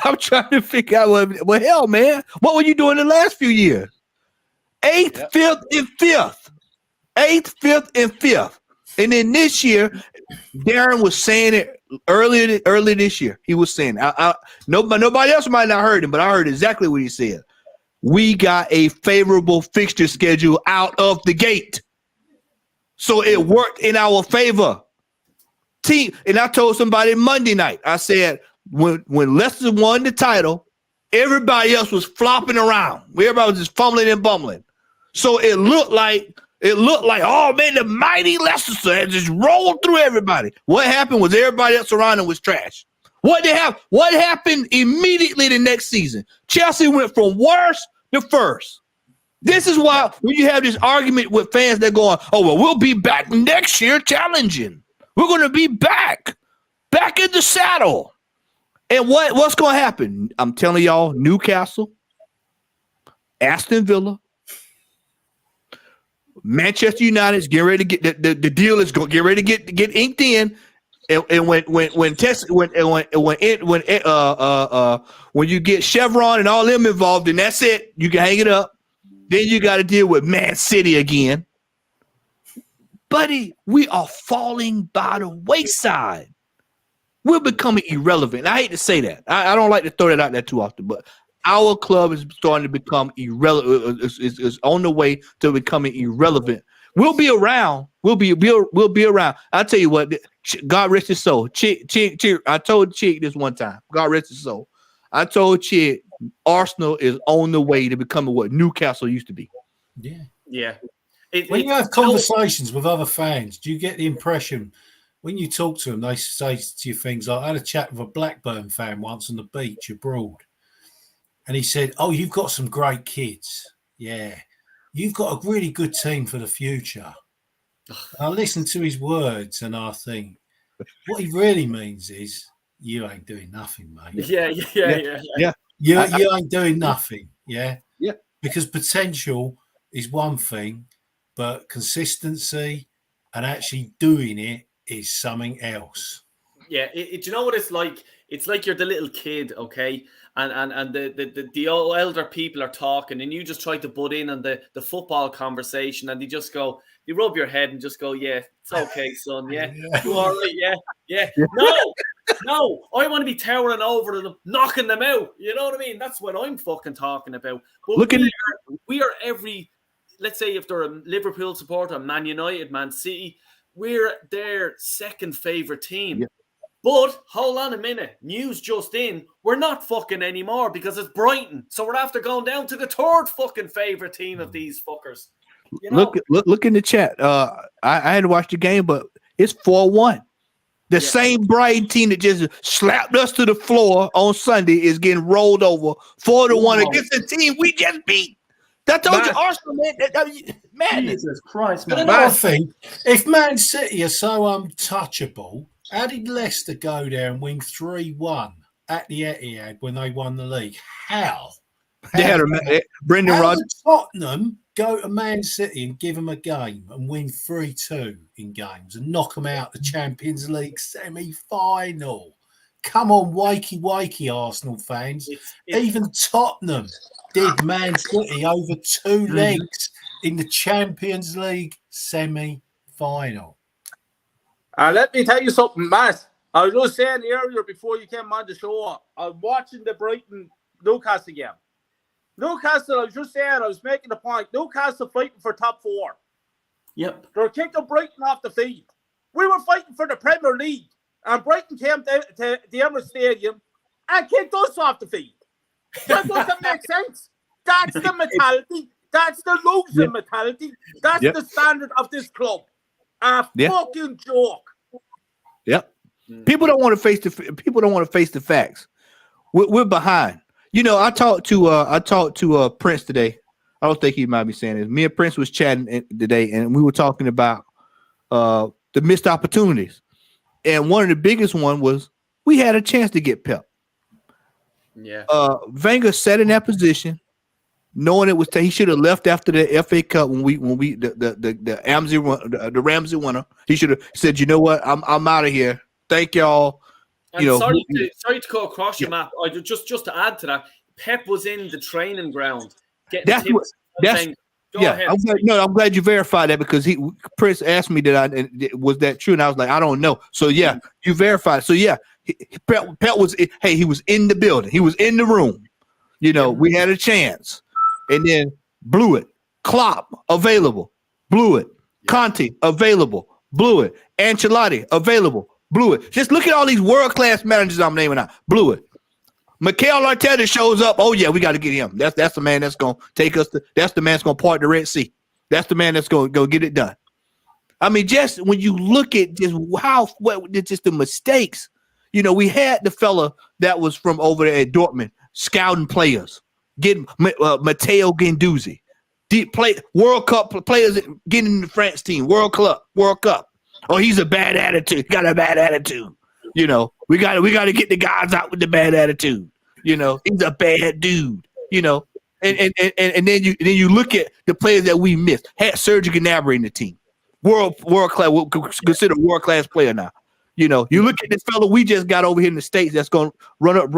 I'm trying to figure out, well, hell, man, what were you doing the last few years? 8th, 5th, and 5th. 8th, 5th, and 5th. And then this year, Darren was saying it earlier this year. He was saying, nobody else might not heard him, but I heard exactly what he said. We got a favorable fixture schedule out of the gate. So it worked in our favor. Team, and I told somebody Monday night, I said, when Leicester won the title, everybody else was flopping around. Everybody was just fumbling and bumbling. So it looked like, oh man, the mighty Leicester had just rolled through everybody. What happened was everybody else around them was trash. What happened immediately the next season? Chelsea went from worst to first. This is why when you have this argument with fans, they're going, oh, well, we'll be back next year challenging. We're going to be back in the saddle. And what's going to happen? I'm telling y'all, Newcastle, Aston Villa, Manchester United is getting ready to get the deal is going to get ready to get inked in. And when you get Chevron and all them involved, then that's it. You can hang it up. Then you got to deal with Man City again. Buddy, we are falling by the wayside. We're becoming irrelevant. I hate to say that. I don't like to throw that out there too often, but our club is starting to become irrelevant. Is on the way to becoming irrelevant. We'll be around. We'll be around. I'll tell you what. God rest his soul. Chick. I told Chick this one time. God rest his soul. I told Chick Arsenal is on the way to becoming what Newcastle used to be. Yeah. When you have conversations with other fans, do you get the impression when you talk to them, they say to you things like, I had a chat with a Blackburn fan once on the beach abroad, and he said, oh, you've got some great kids. Yeah. You've got a really good team for the future. I listen to his words and I think, what he really means is, you ain't doing nothing, mate. Yeah. You ain't doing nothing, yeah? Yeah. Because potential is one thing, but consistency and actually doing it is something else. Yeah, do you know what it's like? It's like you're the little kid, okay? And the old elder people are talking and you just try to butt in on the football conversation and they just go, you rub your head and just go, yeah, it's okay, son, yeah. You all right, yeah. No, I want to be towering over them, knocking them out. You know what I mean? That's what I'm fucking talking about. But we are every, let's say if they're a Liverpool supporter, Man United, Man City, we're their second favourite team. Yeah. But hold on a minute. News just in. We're not fucking anymore because it's Brighton. So we're after going down to the third fucking favourite team of these fuckers. You know? Look in the chat. I had to watch the game, but it's 4-1. The same Brighton team that just slapped us to the floor on Sunday is getting rolled over 4-1 against the team we just beat. That told you Arsenal, man. Jesus Christ, man. I think if Man City are so untouchable, how did Leicester go there and win 3-1 at the Etihad when they won the league? How? They had Brendan Rodgers. Tottenham go to Man City and give them a game and win 3-2 in games and knock them out the Champions League semi-final. Come on, wakey, Arsenal fans. Even Tottenham did Man City over 2 legs in the Champions League semi-final. Let me tell you something, Matt. I was just saying earlier before you came on the show, I was watching the Brighton Newcastle game. Newcastle, I was just saying, I was making the point, Newcastle fighting for top 4. Yep. They're kicking Brighton off the field. We were fighting for the Premier League, and Brighton came to the Emirates Stadium and kicked us off the field. That doesn't make sense. That's the mentality. That's the losing mentality. That's the standard of this club. A Yeah. fucking joke. Yep. People don't want to face the facts. We're behind. You know, I talked to Prince today. I don't think he might be saying this. Me and Prince was chatting today, and we were talking about the missed opportunities. And one of the biggest one was we had a chance to get Pep. Yeah. Wenger sat in that position, knowing it was he should have left after the FA Cup when the Ramsey winner. He should have said, you know what, I'm out of here. Thank y'all. And sorry to cut across your map. I just to add to that, Pep was in the training ground getting tips. Go ahead. I'm glad you verified that, because Prince asked me was that true, and I was like, I don't know. So yeah, you verified. So yeah, Pep was. Hey, he was in the building. He was in the room. You know, we had a chance, and then blew it. Klopp available, blew it. Conte available, blew it. Ancelotti available, blew it. Just look at all these world-class managers I'm naming out, blew it. Mikel Arteta shows up. Oh yeah, we got to get him. That's the man that's gonna take us to. That's the man that's gonna part the Red Sea. That's the man that's gonna go get it done. I mean, just when you look at just just the mistakes. You know, we had the fella that was from over there at Dortmund scouting players, getting Matteo Guendouzi, World Cup players getting in the France team, World Cup. Oh, he's a bad attitude. He got a bad attitude. You know, we got to get the guys out with the bad attitude. You know, he's a bad dude. You know, and then you look at the players that we missed. Had Sergio Gnabry in the team, world class, considered world class player now. You know, you look at this fellow we just got over here in the States that's going to run up,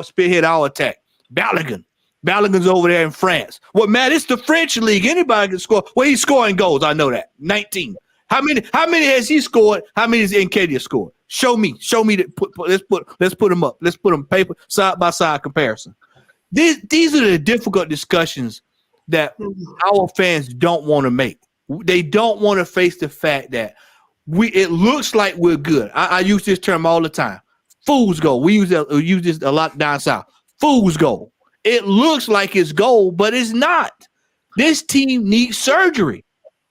spearhead our attack. Balligan's over there in France. Well, man, it's the French league. Anybody can score. Well, he's scoring goals. I know that. 19. How many has he scored? How many has Nketiah scored? Show me that. Let's put them up. Let's put them paper side by side comparison. These are the difficult discussions that our fans don't want to make. They don't want to face the fact that it looks like we're good. I use this term all the time. Fool's goal. We use this a lot down south. Fool's goal. It looks like it's gold, but it's not. This team needs surgery.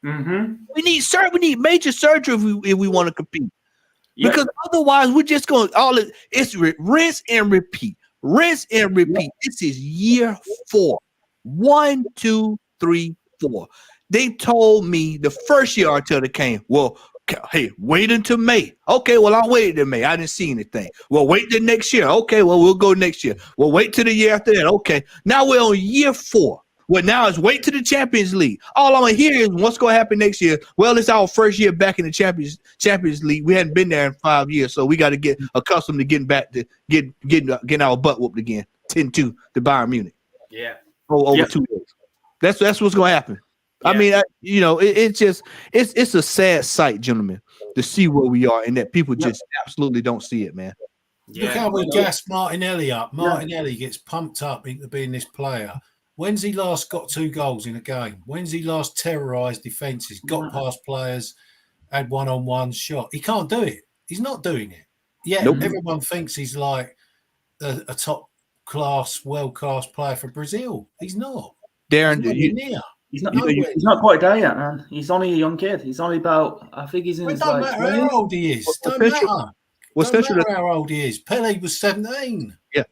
Mm-hmm. We need major surgery if we want to compete. Yep. Because otherwise, we're just going it's rinse and repeat. Rinse and repeat. This is year 4. 1, 2, 3, 4. They told me the first year Arteta came, well, hey, wait until May. Okay, well, I waited till May. I didn't see anything. Well, wait till next year. Okay, well, we'll go next year. Well, wait till the year after that. Okay, now we're on year 4. Well, now it's wait to the Champions League. All I'm going to hear is what's going to happen next year. Well, it's our first year back in the Champions League. We hadn't been there in 5 years, so we got to get accustomed to getting back to getting our butt whooped again. 10-2 to Bayern Munich. Yeah. Over 2 years. That's what's going to happen. Yeah. I mean, it's a sad sight, gentlemen, to see where we are and that people just absolutely don't see it, man. Look how we gas Martinelli up. Martinelli gets pumped up into being this player. When's he last got 2 goals in a game? When's he last terrorised defences, got past players, had one-on-one shot? He can't do it. He's not doing it. Yeah, Everyone thinks he's like a top-class, world-class player for Brazil. He's not. Darren, he's not quite there yet, man. He's only a young kid. He's only about, I think he's in his don't matter how old he is. Don't matter how old he is. Pele was 17. Yeah.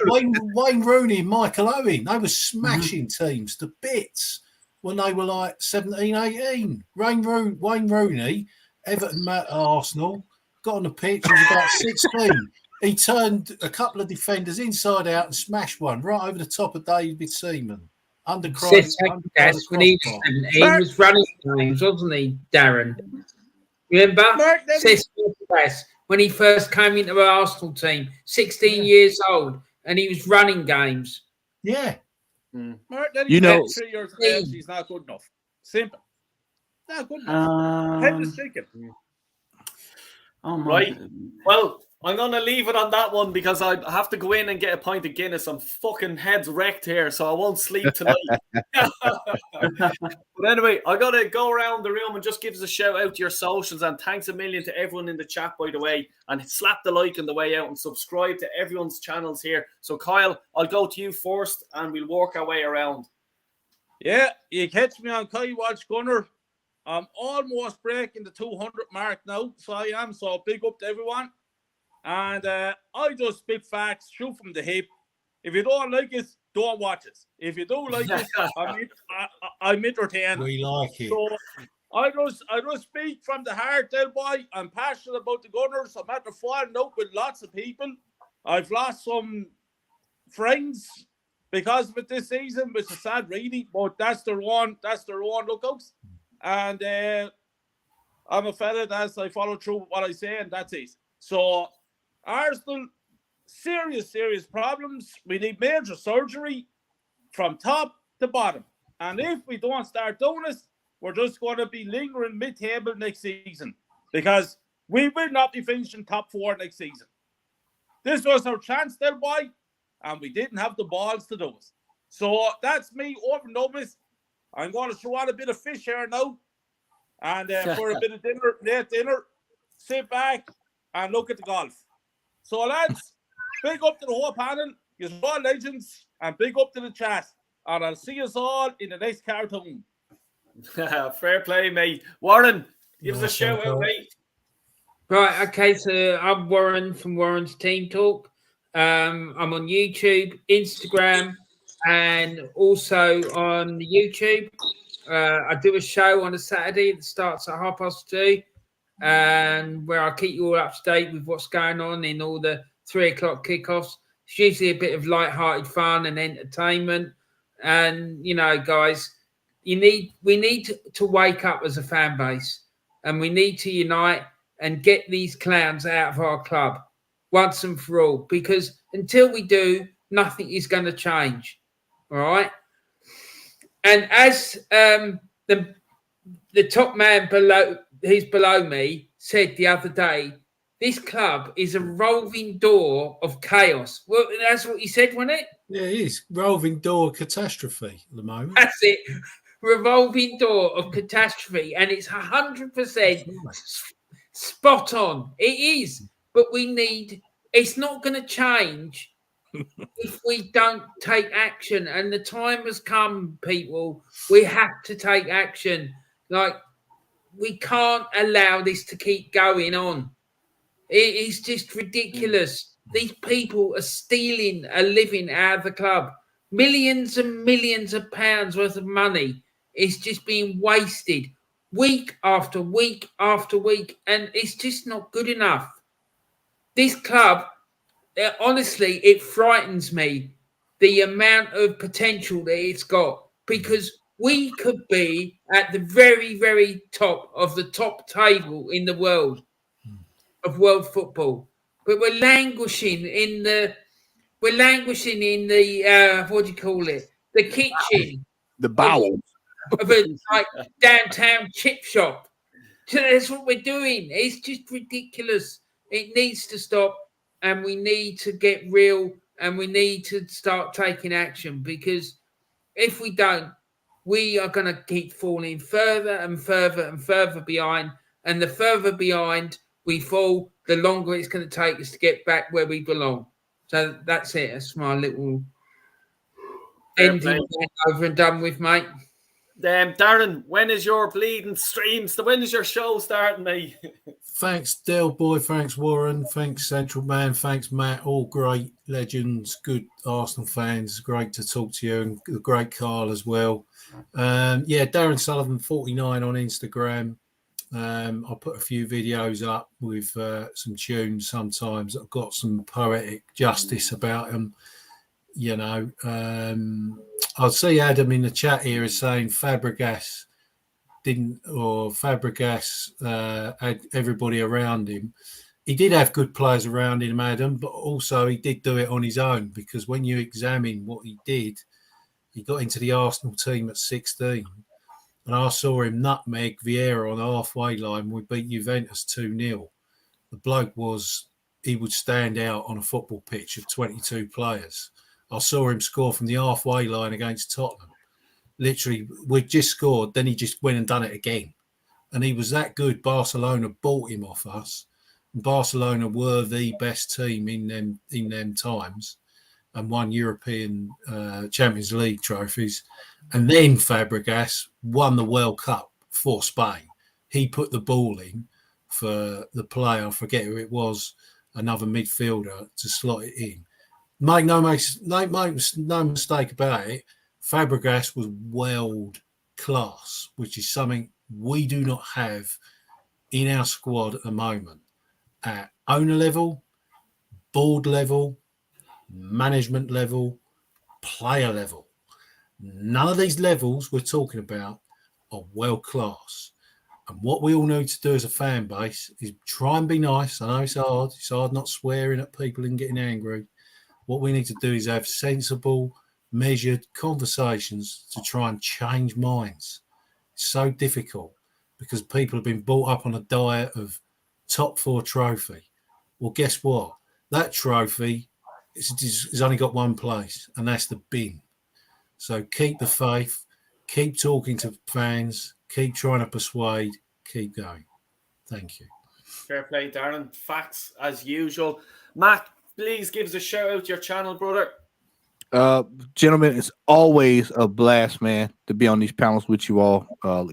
Wayne Rooney and Michael Owen, they were smashing teams to bits when they were like 17, 18. Wayne Rooney, Everton, Arsenal, got on the pitch, he was about 16. He turned a couple of defenders inside out and smashed one right over the top of David Seaman. When he was 17, he was running games, wasn't he, Darren? Remember? When he first came into the Arsenal team, 16 years old, and he was running games. Yeah. Mark, 3 years of age, he's not good enough. Simple. Not good enough. Head is shaking. Right. Well, I'm going to leave it on that one because I have to go in and get a pint of Guinness. I'm fucking head's wrecked here, so I won't sleep tonight. But anyway, I got to go around the room and just give us a shout out to your socials. And thanks a million to everyone in the chat, by the way. And slap the like on the way out and subscribe to everyone's channels here. So, Kyle, I'll go to you first and we'll work our way around. Yeah, you catch me on Kyle Watch Gunner I'm almost breaking the 200 mark now, so I am. So big up to everyone. And I just spit facts, shoot from the hip. If you don't like it, don't watch it. If you do like it, I'm entertained. We like it. So I just speak from the heart, there, boy. I'm passionate about the Gunners. I'm after falling out with lots of people. I've lost some friends because of it this season, which is sad, really. But that's their own lookouts. And I'm a fella that I follow through what I say, and that's it. So Arsenal, serious problems. We need major surgery from top to bottom. And if we don't start doing this, we're just going to be lingering mid-table next season because we will not be finishing top 4 next season. This was our chance there, boy, and we didn't have the balls to do it. So that's me over and over. I'm going to throw out a bit of fish here now. And for a bit of late dinner, sit back and look at the golf. So, lads, big up to the whole panel. You're all legends, and big up to the chat. And I'll see us all in the next cartoon. Fair play, mate. Warren, give us a shout out, mate. Right, okay, so I'm Warren from Warren's Team Talk. I'm on YouTube, Instagram, and also on YouTube. I do a show on a Saturday that starts at 2:30, and where I keep you all up to date with what's going on in all the 3 o'clock kickoffs. It's usually a bit of light-hearted fun and entertainment. And, you know, guys, we need to wake up as a fan base, and we need to unite and get these clowns out of our club once and for all, because until we do, nothing is going to change. All right. And as the top man who's below me said the other day, this club is a roving door of chaos. Well, that's what he said, wasn't it? Yeah, it is. Roving door catastrophe at the moment. That's it. Revolving door of catastrophe. And it's 100% spot on. It is. But it's not going to change if we don't take action. And the time has come, people. We have to take action. Like, we can't allow this to keep going on. It is just ridiculous. These people are stealing a living out of the club. Millions and millions of pounds worth of money is just being wasted week after week after week. And it's just not good enough. This club, honestly, it frightens me, the amount of potential that it's got, because we could be at the very, very top of the top table in the world of world football, but we're languishing in the what do you call it? The kitchen, the bowels of a like downtown chip shop. So that's what we're doing. It's just ridiculous. It needs to stop, and we need to get real, and we need to start taking action, because if we don't, we are going to keep falling further and further and further behind. And the further behind we fall, the longer it's going to take us to get back where we belong. So that's it. That's my little ending over and done with, mate. Darren, when is your bleeding streams? When is your show starting, mate? Thanks, Del Boy. Thanks, Warren. Thanks, Central Man. Thanks, Matt. All great legends, good Arsenal fans. Great to talk to you, and the great Carl as well. Darren Sullivan 49 on Instagram. I'll put a few videos up with some tunes sometimes. I've got some poetic justice about them. You know, I'll see Adam in the chat here is saying Fabregas had everybody around him. He did have good players around him, Adam, but also he did do it on his own, because when you examine what he did, he got into the Arsenal team at 16. And I saw him nutmeg Vieira on the halfway line. We beat Juventus 2-0. The bloke he would stand out on a football pitch of 22 players. I saw him score from the halfway line against Tottenham. Literally, we'd just scored, then he just went and done it again. And he was that good. Barcelona bought him off us. And Barcelona were the best team in them times, and won European Champions League trophies. And then Fabregas won the World Cup for Spain. He put the ball in for the player, I forget who it was, another midfielder to slot it in. Make no mistake about it, Fabregas was world class, which is something we do not have in our squad at the moment at owner level, board level, management level, player level. None of these levels we're talking about are world class. And what we all need to do as a fan base is try and be nice. I know it's hard. It's hard not swearing at people and getting angry. What we need to do is have sensible, measured conversations to try and change minds. It's so difficult because people have been brought up on a diet of top 4 trophy. Well, guess what? That trophy has only got one place, and that's the bin. So keep the faith, keep talking to fans, keep trying to persuade, keep going. Thank you. Fair play, Darren. Facts as usual. Matt, please give us a shout out to your channel, brother. Gentlemen, it's always a blast, man, to be on these panels with you all,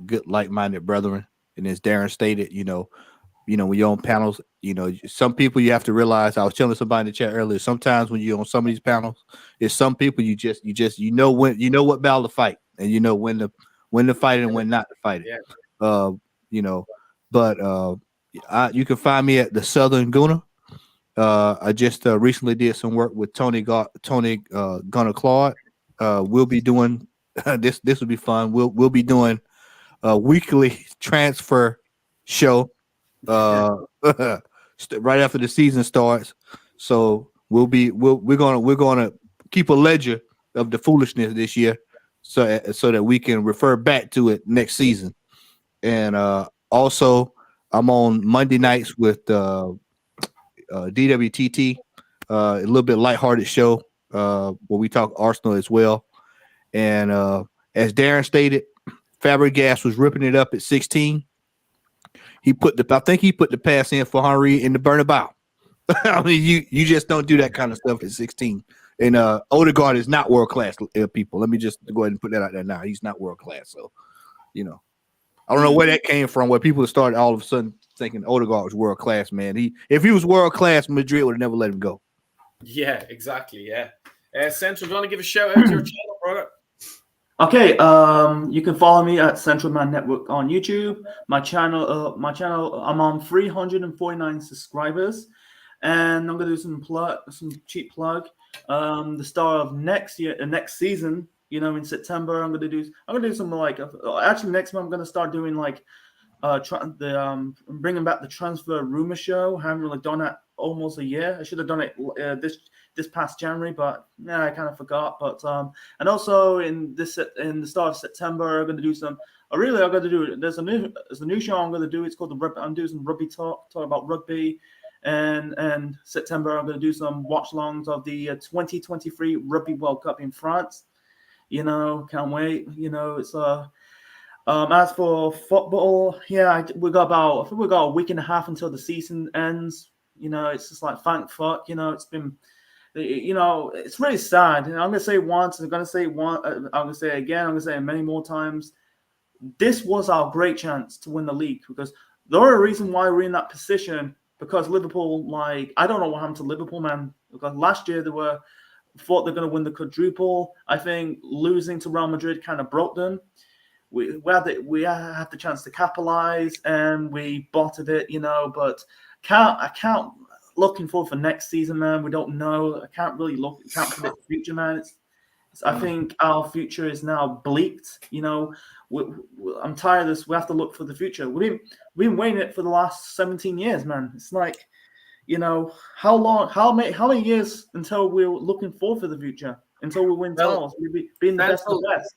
good like-minded brethren. And as Darren stated, you know, when you're on panels, some people you have to realize. I was telling somebody in the chat earlier. Sometimes when you're on some of these panels, it's some people you know what battle to fight, and you know when to fight it and when not to fight it. Yeah. But you can find me at the Southern Gooner. I just recently did some work with Tony Gunner Claude. We'll be doing this. This will be fun. We'll be doing a weekly transfer show right after the season starts. So we're gonna keep a ledger of the foolishness this year, so that we can refer back to it next season. And also, I'm on Monday nights with DWTT, a little bit lighthearted show where we talk Arsenal as well. And as Darren stated, Fabregas was ripping it up at 16. I think he put the pass in for Henry in the Bernabeu. I mean, you just don't do that kind of stuff at 16. And Odegaard is not world class, people. Let me just go ahead and put that out there now. He's not world class. So, I don't know where that came from, where people started all of a sudden thinking Odegaard was world class, man. If he was world class, Madrid would have never let him go. Yeah, exactly. Yeah. Central, do you want to give a shout out to your channel, brother? Okay, you can follow me at Central Man Network on YouTube. My channel, I'm on 349 subscribers, and I'm gonna do some cheap plug. The start of next season, in September, I'm gonna do some actually next month I'm gonna start doing bringing back the transfer rumor show. I haven't really done that almost a year. I should have done it this past January, but I kind of forgot. But and also in the start of September, I'm going to do some. There's a new show I'm going to do. It's called I'm doing some rugby talk about rugby, and September I'm going to do some watch-alongs of the 2023 Rugby World Cup in France. Can't wait. It's as for football, we got a week and a half until the season ends. It's just like thank fuck. It's been, it's really sad. And I'm gonna say once, I'm gonna say it again, I'm gonna say it many more times. This was our great chance to win the league, because the only reason why we're in that position, because Liverpool, I don't know what happened to Liverpool, man. Because last year they thought they're gonna win the quadruple. I think losing to Real Madrid kind of broke them. We had the chance to capitalize, and we bottled it, but I can't looking forward for next season, man. We don't know. I can't predict the future, man. I think our future is now bleaked. I'm tired of this. We have to look for the future. We've been waiting it for the last 17 years, man. It's like, how many years until we're looking forward for the future, until we win titles, we'll being the best of the best.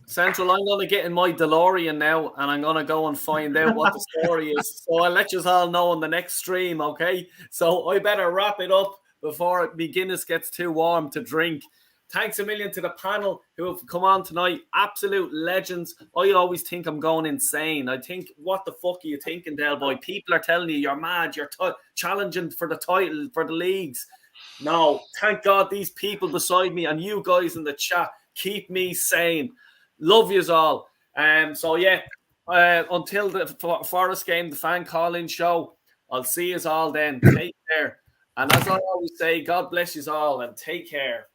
Central, I'm going to get in my DeLorean now, and I'm going to go and find out what the story is. So I'll let you all know on the next stream, okay? So I better wrap it up before Guinness gets too warm to drink. Thanks a million to the panel who have come on tonight. Absolute legends. I always think I'm going insane. I think, what the fuck are you thinking, Del Boy? People are telling you you're mad. You're challenging for the title, for the leagues. No, thank God these people beside me and you guys in the chat keep me sane. Love yous all. So yeah, until the Forest game, the fan call-in show. I'll see you all then. Take care. And as I always say, God bless you all and take care.